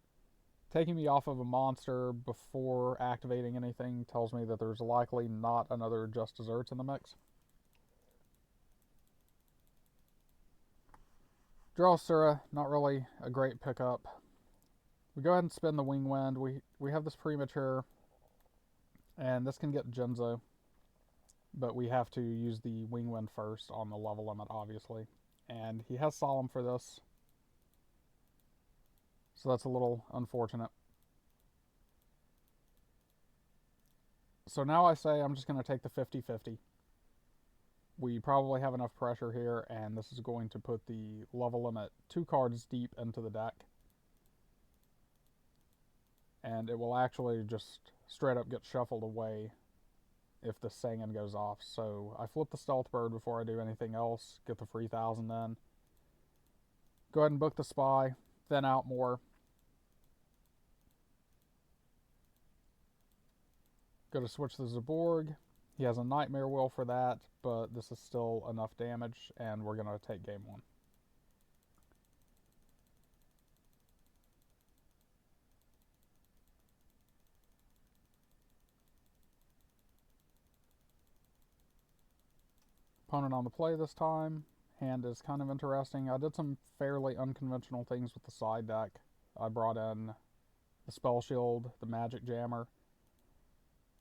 Taking me off of a monster before activating anything tells me that there's likely not another Just Desserts in the mix. Draw Sura, not really a great pickup. We go ahead and spin the Wing Wind. We have this Premature, and this can get Genzo, but we have to use the Wing Wind first on the level limit, obviously. And he has Solemn for this, so that's a little unfortunate. So now I say I'm just going to take the 50-50. We probably have enough pressure here, and this is going to put the level limit 2 cards deep into the deck. And it will actually just straight up get shuffled away if the Sangan goes off. So I flip the Stealth Bird before I do anything else, get the free 1000 in. Go ahead and book the Spy, thin out more. Go to switch the Zaborg. He has a Nightmare Will for that, but this is still enough damage, and we're going to take game 1. Opponent on the play this time. Hand is kind of interesting. I did some fairly unconventional things with the side deck. I brought in the Spell Shield, the Magic Jammer,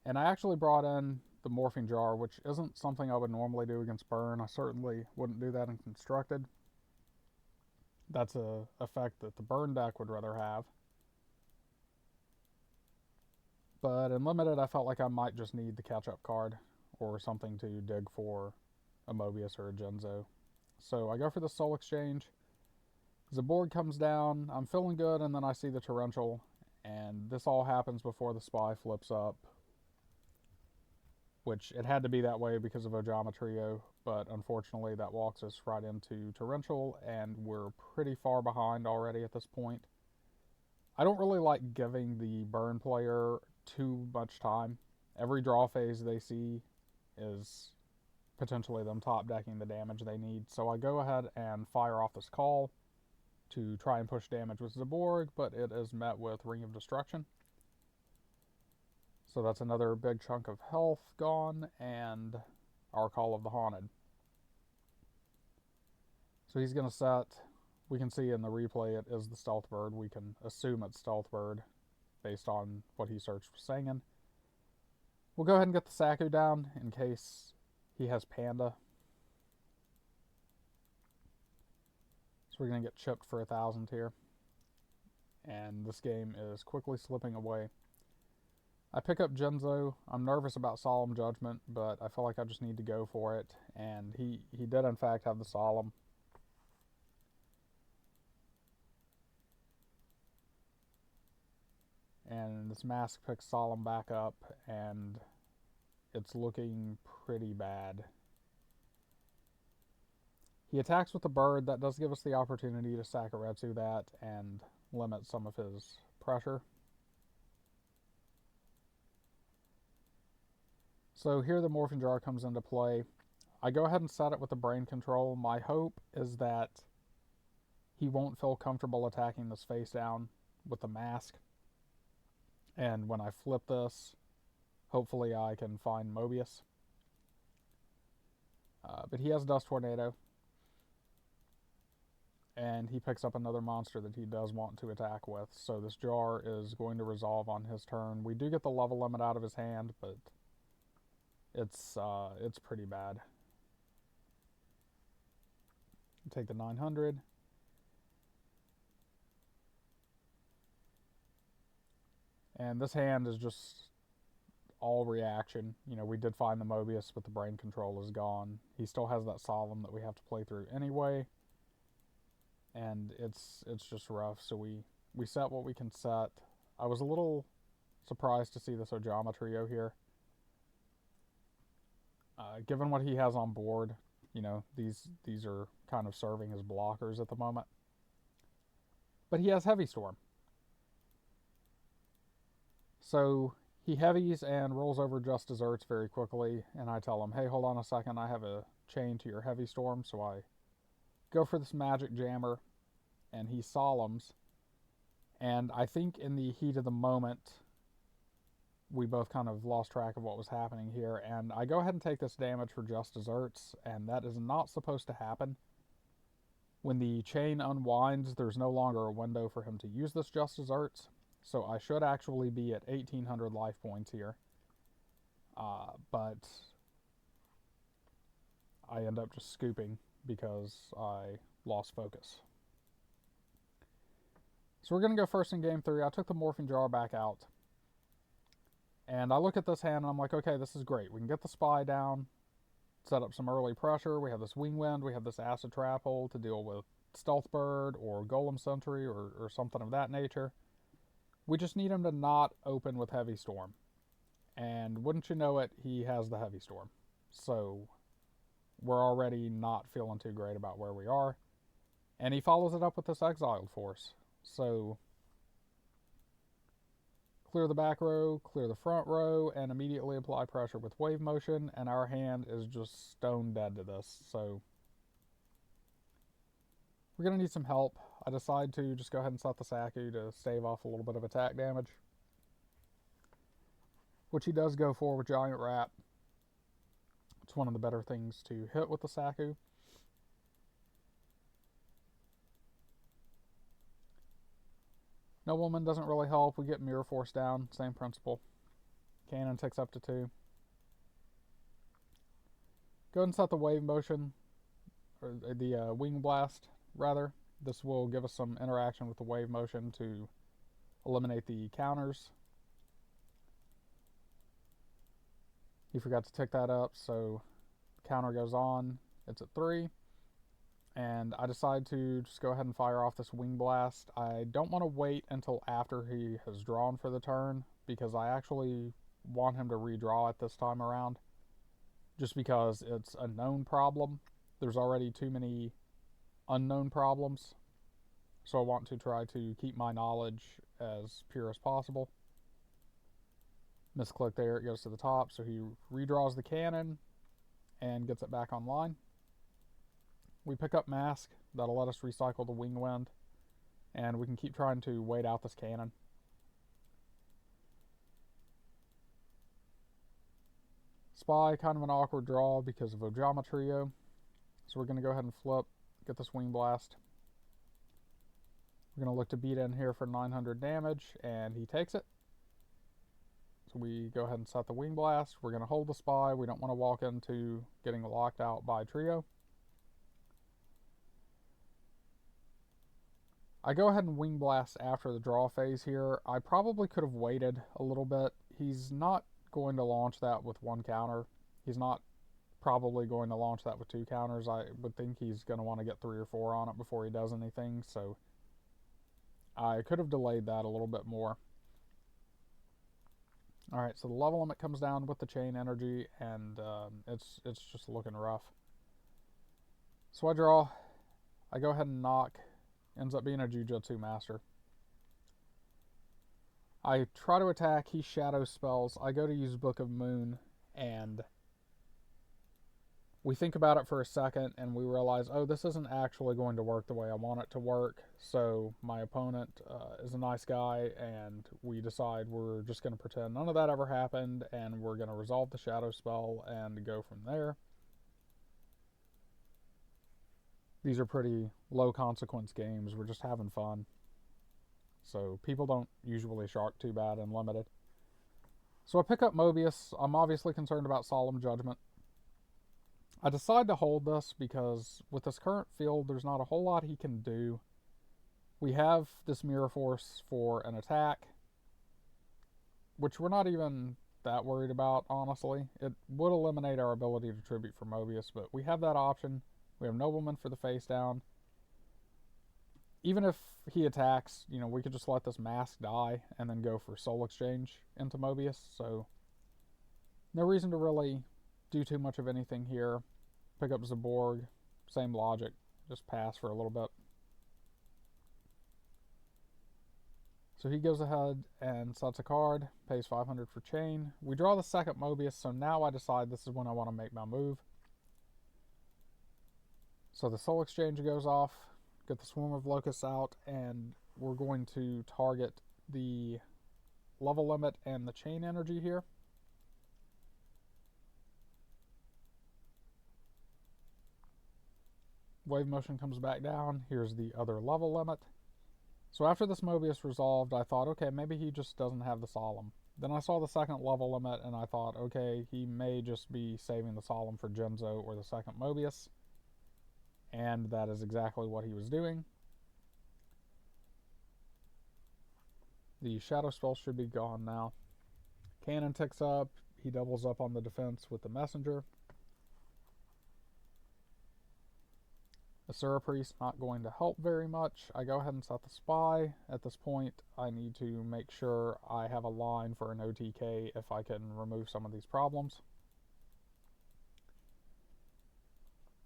and I actually brought in the Morphing Jar, which isn't something I would normally do against Burn. I certainly wouldn't do that in Constructed. That's a effect that the Burn deck would rather have. But in Limited, I felt like I might just need the catch-up card or something to dig for a Mobius or a Genzo. So I go for the Soul Exchange. Zaborg comes down. I'm feeling good, and then I see the Torrential, and this all happens before the Spy flips up, which it had to be that way because of Ojamatrio, but unfortunately that walks us right into Torrential, and we're pretty far behind already at this point. I don't really like giving the Burn player too much time. Every draw phase they see is potentially them top decking the damage they need. So I go ahead and fire off this call. to try and push damage with Zaborg, but it is met with Ring of Destruction. So that's another big chunk of health gone, and our Call of the Haunted. So he's going to set, we can see in the replay it is the Stealth Bird. We can assume it's Stealth Bird based on what he searched for singing. We'll go ahead and get the Saku down in case he has Panda. So we're going to get chipped for 1,000 here. And this game is quickly slipping away. I pick up Genzo. I'm nervous about Solemn Judgment, but I feel like I just need to go for it. And he did in fact have the Solemn. And this Mask picks Solemn back up, and it's looking pretty bad. He attacks with the bird. That does give us the opportunity to Sakuretsu that and limit some of his pressure. So here the Morphing Jar comes into play. I go ahead and set it with the Brain Control. My hope is that he won't feel comfortable attacking this face down with the Mask. And when I flip this, hopefully I can find Mobius. But he has Dust Tornado. And he picks up another monster that he does want to attack with. So this jar is going to resolve on his turn. We do get the level limit out of his hand, but it's pretty bad. Take the 900. And this hand is just all reaction. You know, we did find the Mobius, but the Brain Control is gone. He still has that Solemn that we have to play through anyway. And it's just rough. So we set what we can set. I was a little surprised to see this Ojama trio here. Given what he has on board, you know, these are kind of serving as blockers at the moment. But he has Heavy Storm. So he heavies and rolls over Just Desserts very quickly, and I tell him, hey, hold on a second, I have a chain to your Heavy Storm, so I go for this Magic Jammer, and he solemns, and I think in the heat of the moment, we both kind of lost track of what was happening here, and I go ahead and take this damage for Just Desserts, and that is not supposed to happen. When the chain unwinds, there's no longer a window for him to use this Just Desserts, so I should actually be at 1,800 life points here, but I end up just scooping because I lost focus. So we're going to go first in game 3. I took the Morphing Jar back out. And I look at this hand and I'm like, okay, this is great. We can get the Spy down, set up some early pressure. We have this Wing Wind. We have this Acid Trap Hole to deal with Stealth Bird or Golem Sentry or something of that nature. We just need him to not open with Heavy Storm. And wouldn't you know it, he has the Heavy Storm. So we're already not feeling too great about where we are. And he follows it up with this Exiled Force. So clear the back row, clear the front row, and immediately apply pressure with Wave Motion, and our hand is just stone dead to this. So we're going to need some help. I decide to just go ahead and set the Saku to stave off a little bit of attack damage, which he does go for with Giant Rat. It's one of the better things to hit with the Saku. Nobleman doesn't really help. We get Mirror Force down, same principle. Cannon ticks up to 2. Go ahead and set the Wave Motion, or the Wing Blast, rather. This will give us some interaction with the Wave Motion to eliminate the counters. He forgot to tick that up, so counter goes on. It's at 3. And I decide to just go ahead and fire off this Wing Blast. I don't want to wait until after he has drawn for the turn, because I actually want him to redraw it this time around. Just because it's a known problem. There's already too many unknown problems. So I want to try to keep my knowledge as pure as possible. Misclick there, it goes to the top. So he redraws the cannon and gets it back online. We pick up Mask. That'll let us recycle the Wing Wind. and we can keep trying to wait out this cannon. Spy, kind of an awkward draw because of Ojama Trio. So we're going to go ahead and flip, get this Wing Blast. We're going to look to beat in here for 900 damage, and he takes it. So we go ahead and set the Wing Blast. We're going to hold the Spy. We don't want to walk into getting locked out by Trio. I go ahead and Wing Blast after the draw phase here. I probably could have waited a little bit. He's not going to launch that with one counter. He's not probably going to launch that with two counters. I would think he's going to want to get 3 or 4 on it before he does anything, so I could have delayed that a little bit more. Alright, so the level limit comes down with the chain energy, and it's just looking rough. So I draw. I go ahead and knock. Ends up being a Jujutsu Master. I try to attack. He shadow spells. I go to use Book of Moon, and we think about it for a second, and we realize, oh, this isn't actually going to work the way I want it to work. So my opponent is a nice guy, and we decide we're just going to pretend none of that ever happened, and we're going to resolve the shadow spell and go from there. These are pretty low consequence games. We're just having fun. So people don't usually shark too bad in Limited. So I pick up Mobius. I'm obviously concerned about Solemn Judgment. I decide to hold this because with this current field, there's not a whole lot he can do. We have this Mirror Force for an attack, which we're not even that worried about, honestly. It would eliminate our ability to tribute for Mobius, but we have that option. We have Nobleman for the face down. Even if he attacks, we could just let this Mask die and then go for Soul Exchange into Mobius. So no reason to really do too much of anything here. Pick up Zaborg, same logic, just pass for a little bit. So he goes ahead and sets a card, pays 500 for chain. We draw the second Mobius, so now I decide this is when I want to make my move. So the Soul Exchange goes off, get the Swarm of Locusts out, and we're going to target the level limit and the chain energy here. Wave motion comes back down. Here's the other level limit. So after this Mobius resolved, I thought, okay, maybe he just doesn't have the Solemn. Then I saw the second level limit, and I thought, okay, he may just be saving the Solemn for Genzo or the second Mobius. And that is exactly what he was doing. The Shadow Spell should be gone now. Cannon ticks up. He doubles up on the defense with the Messenger. Asura Priest not going to help very much. I go ahead and set the Spy. At this point, I need to make sure I have a line for an OTK if I can remove some of these problems.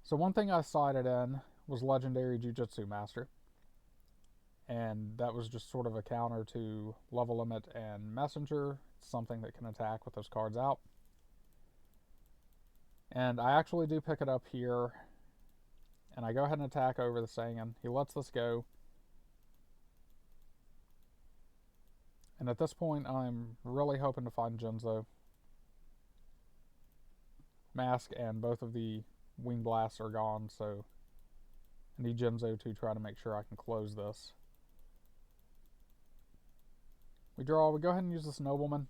So one thing I sided in was Legendary Jujutsu Master. And that was just sort of a counter to Level Limit and Messenger. It's something that can attack with those cards out. And I actually do pick it up here. And I go ahead and attack over the Saiyan. He lets this go. And at this point, I'm really hoping to find Genzo. Mask and both of the Wing Blasts are gone, so I need Genzo to try to make sure I can close this. We draw. We go ahead and use this Nobleman.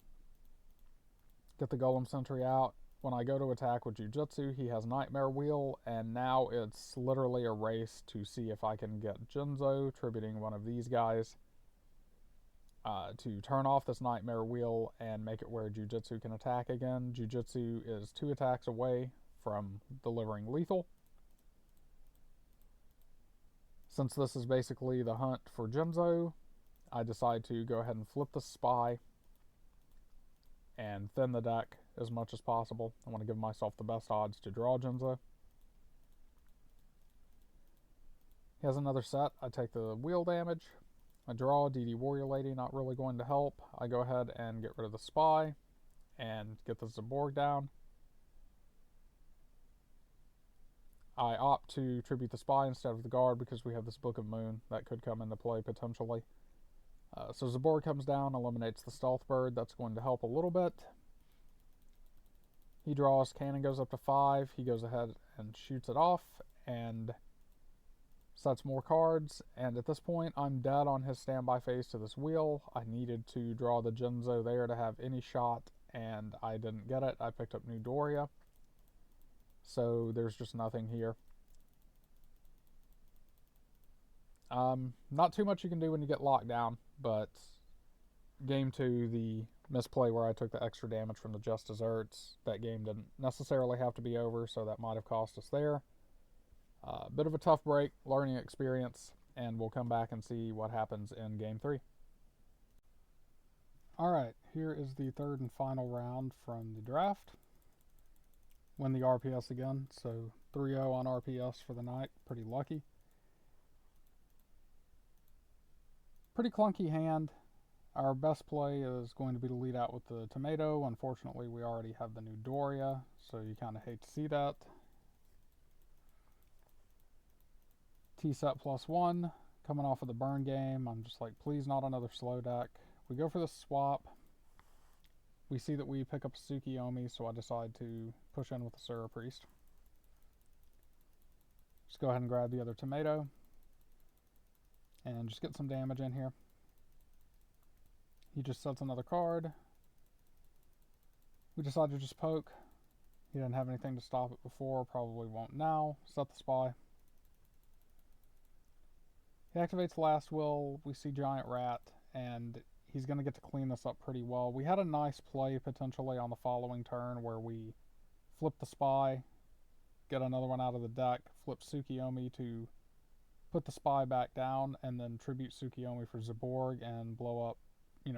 Get the Golem Sentry out. When I go to attack with Jujutsu, he has Nightmare Wheel, and now it's literally a race to see if I can get Genzo, tributing one of these guys, to turn off this Nightmare Wheel and make it where Jujutsu can attack again. Jujutsu is 2 attacks away from delivering lethal. Since this is basically the hunt for Genzo, I decide to go ahead and flip the Spy and thin the deck as much as possible. I want to give myself the best odds to draw Genzo. He has another set. I take the wheel damage. I draw DD Warrior Lady, not really going to help. I go ahead and get rid of the Spy and get the Zaborg down. I opt to tribute the spy instead of the guard because we have this Book of Moon that could come into play potentially. So Zaborg comes down, eliminates the stealth bird. That's going to help a little bit. He draws, cannon goes up to 5. He goes ahead and shoots it off and sets more cards. And at this point, I'm dead on his standby phase to this wheel. I needed to draw the Jinzo there to have any shot, and I didn't get it. I picked up New Doria. So there's just nothing here. Not too much you can do when you get locked down, but game 2, the misplay where I took the extra damage from the Just Desserts, that game didn't necessarily have to be over, so that might have cost us there. Bit of a tough break, learning experience, and we'll come back and see what happens in game 3. Alright, here is the third and final round from the draft. Win the RPS again, so 3-0 on RPS for the night, pretty lucky. Pretty clunky hand. Our best play is going to be to lead out with the tomato. Unfortunately, we already have the new Doria, so you kind of hate to see that. T-set +1, coming off of the burn game. I'm just like, please not another slow deck. We go for the swap. We see that we pick up Tsukiyomi, so I decide to push in with the Sura Priest. Just go ahead and grab the other tomato and just get some damage in here. He just sets another card. We decide to just poke. He didn't have anything to stop it before, probably won't now. Set the spy. He activates Last Will. We see Giant Rat, and he's going to get to clean this up pretty well. We had a nice play potentially on the following turn where we flip the spy, get another one out of the deck, flip Tsukiyomi to put the spy back down, and then tribute Tsukiyomi for Zaborg and blow up,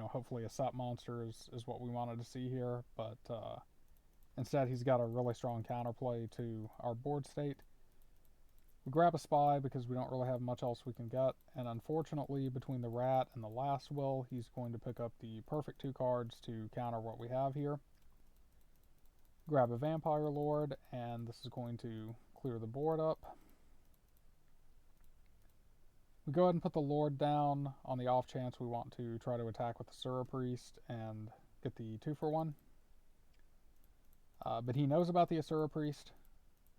hopefully a set monster is what we wanted to see here. But instead, he's got a really strong counterplay to our board state. We grab a spy because we don't really have much else we can get, and unfortunately, between the rat and the Last Will, he's going to pick up the perfect 2 cards to counter what we have here. Grab a Vampire Lord, and this is going to clear the board up. We go ahead and put the Lord down on the off chance we want to try to attack with the Sura Priest and get the 2-for-1. But he knows about the Asura Priest,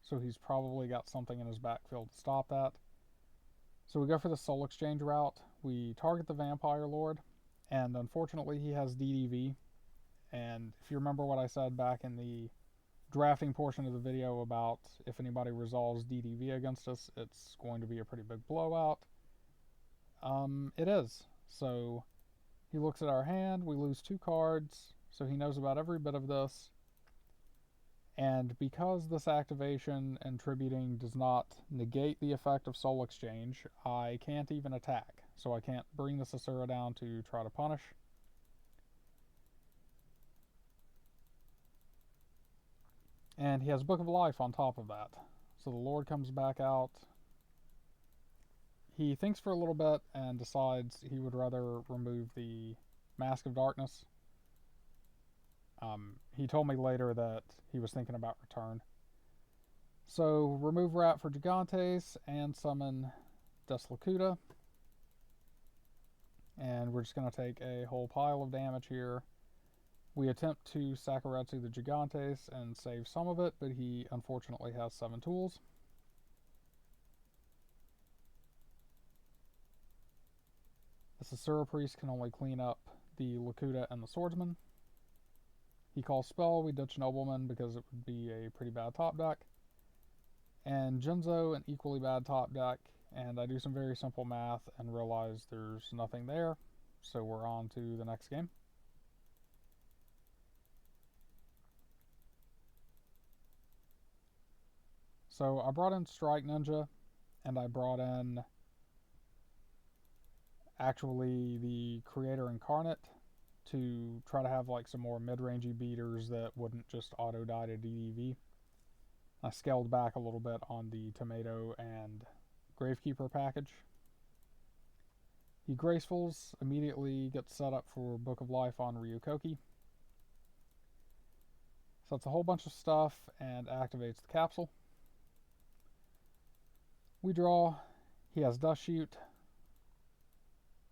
so he's probably got something in his backfield to stop that. So we go for the Soul Exchange route. We target the Vampire Lord, and unfortunately he has DDV. And if you remember what I said back in the drafting portion of the video about if anybody resolves DDV against us, it's going to be a pretty big blowout. It is. So he looks at our hand, we lose 2 cards, so he knows about every bit of this. And because this activation and tributing does not negate the effect of Soul Exchange, I can't even attack. So I can't bring this Asura down to try to punish. And he has Book of Life on top of that. So the Lord comes back out. He thinks for a little bit and decides he would rather remove the Mask of Darkness. He told me later that he was thinking about return. So remove Rat for Gigantes and summon Deslocuta. And we're just going to take a whole pile of damage here. We attempt to Sakuretsu the Gigantes and save some of it, but he unfortunately has 7 tools. This Asura Priest can only clean up the Lakuta and the Swordsman. He calls Spell, we ditch Nobleman because it would be a pretty bad top deck. And Jinzo, an equally bad top deck. And I do some very simple math and realize there's nothing there. So we're on to the next game. So I brought in Strike Ninja, and I brought in actually the Creator Incarnate to try to have like some more mid-rangey beaters that wouldn't just auto-die to DDV. I scaled back a little bit on the Tomato and Gravekeeper package. He Gracefuls, immediately gets set up for Book of Life on Ryukoki. Sets a whole bunch of stuff and activates the capsule. We draw. He has Dust Shoot.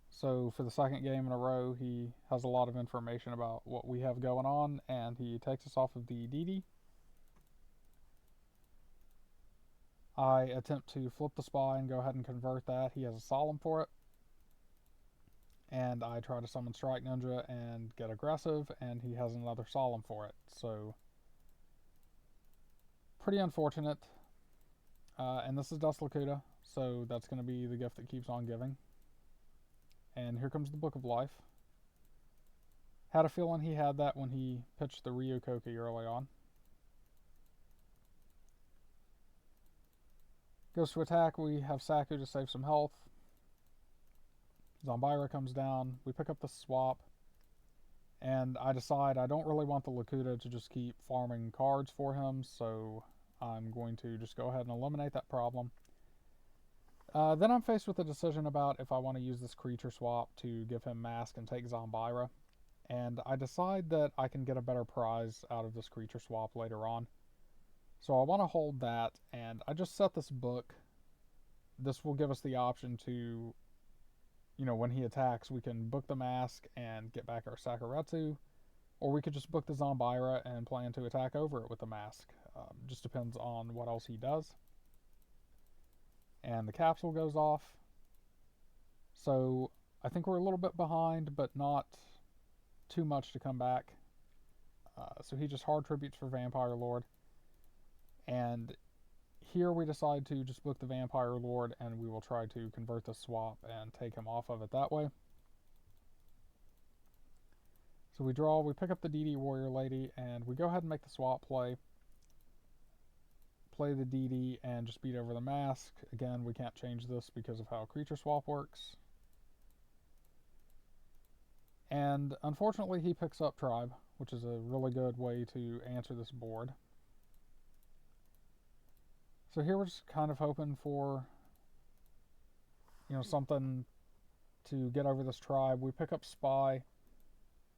So for the second game in a row, he has a lot of information about what we have going on, and he takes us off of the DD. I attempt to flip the Spy and go ahead and convert that. He has a Solemn for it. And I try to summon Strike Ninja and get aggressive, and he has another Solemn for it. So, pretty unfortunate. And this is Dust Lakuta, so that's going to be the gift that keeps on giving. And here comes the Book of Life. Had a feeling he had that when he pitched the Ryu Koki early on. Goes to attack. We have Saku to save some health. Zombira comes down. We pick up the swap. And I decide I don't really want the Lakuta to just keep farming cards for him, so I'm going to just go ahead and eliminate that problem. Then I'm faced with a decision about if I want to use this creature swap to give him Mask and take Zombira. And I decide that I can get a better prize out of this creature swap later on. So I want to hold that, and I just set this book. This will give us the option to, when he attacks, we can book the Mask and get back our Sakuretsu, or we could just book the Zombira and plan to attack over it with the Mask. Just depends on what else he does. And the capsule goes off. So I think we're a little bit behind, but not too much to come back. So he just hard tributes for Vampire Lord. And here we decide to just book the Vampire Lord, and we will try to convert the swap and take him off of it that way. So we draw, we pick up the DD Warrior Lady, and we go ahead and make the swap play. Play the DD and just beat over the Mask. Again, we can't change this because of how creature swap works. And unfortunately, he picks up Tribe, which is a really good way to answer this board. So here we're just kind of hoping for, something to get over this Tribe. We pick up Spy.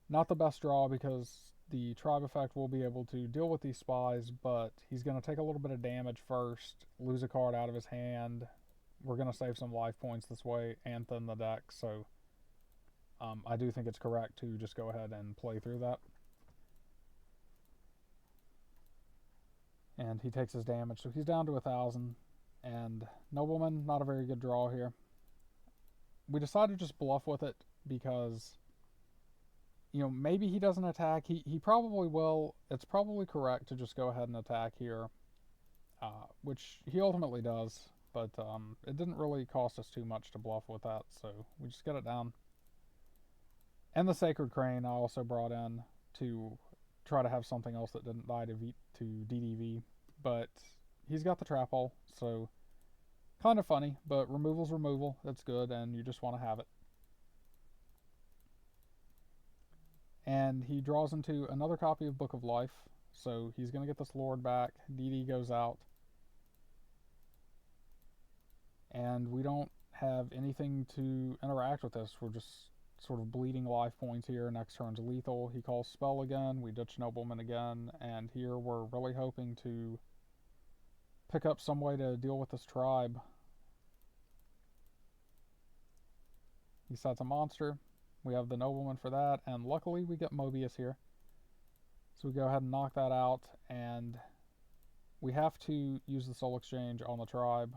Not the best draw because the Tribe effect will be able to deal with these Spies, but he's going to take a little bit of damage first, lose a card out of his hand. We're going to save some life points this way and thin the deck, so I do think it's correct to just go ahead and play through that. And he takes his damage, so he's down to 1,000. And Nobleman, not a very good draw here. We decided to just bluff with it because, maybe he doesn't attack. He probably will. It's probably correct to just go ahead and attack here, which he ultimately does. But it didn't really cost us too much to bluff with that, so we just get it down. And the Sacred Crane I also brought in to try to have something else that didn't die to DDV, but he's got the Trap Hole, so kind of funny, but removal's removal. That's good, and you just want to have it. And he draws into another copy of Book of Life, so he's going to get this Lord back. DD goes out. And we don't have anything to interact with this. We're just sort of bleeding life points here. Next turn's lethal. He calls Spell again. We ditch Nobleman again. And here we're really hoping to pick up some way to deal with this Tribe. He sets a monster. We have the Nobleman for that. And luckily we get Mobius here. So we go ahead and knock that out. And we have to use the Soul Exchange on the Tribe.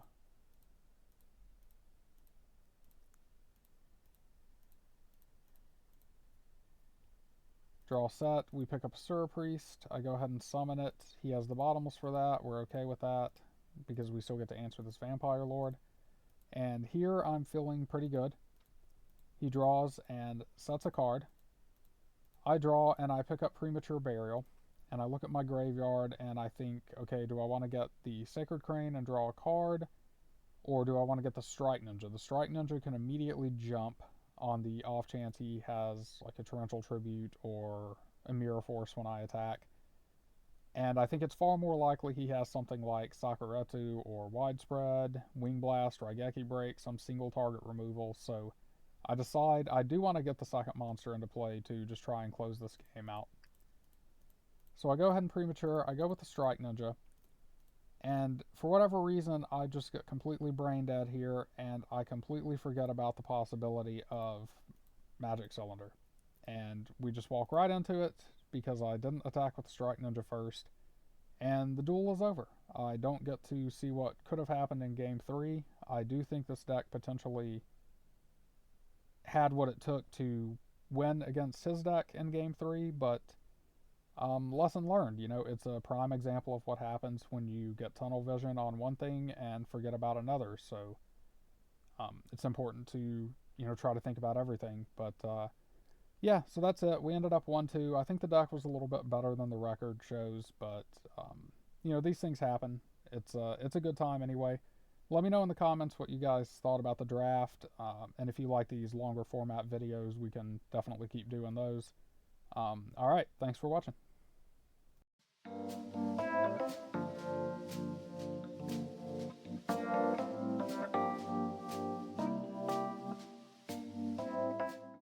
Draw set, we pick up a Sur Priest. I go ahead and summon it. He has the bottomless for that. We're okay with that because we still get to answer this Vampire Lord. And here I'm feeling pretty good. He draws and sets a card. I draw and I pick up Premature Burial. And I look at my graveyard and I think, okay, do I want to get the Sacred Crane and draw a card? Or do I want to get the Strike Ninja? The Strike Ninja can immediately jump on the off chance he has like a Torrential Tribute or a Mirror Force when I attack. And I think it's far more likely he has something like Sakuretsu or Widespread, Wing Blast, Raigeki Break, some single target removal. So I decide I do want to get the second monster into play to just try and close this game out. So I go ahead and Premature. I go with the Strike Ninja. And for whatever reason, I just get completely brain dead here, and I completely forget about the possibility of Magic Cylinder. And we just walk right into it because I didn't attack with the Strike Ninja first, and the duel is over. I don't get to see what could have happened in Game 3. I do think this deck potentially had what it took to win against his deck in Game 3, but lesson learned. You know, it's a prime example of what happens when you get tunnel vision on one thing and forget about another. So it's important to, you know, try to think about everything. But yeah, so that's it. We ended up 1-2. I think the deck was a little bit better than the record shows, but you know, these things happen. It's a good time anyway. Let me know in the comments what you guys thought about the draft, and if you like these longer format videos, we can definitely keep doing those. All right, thanks for watching.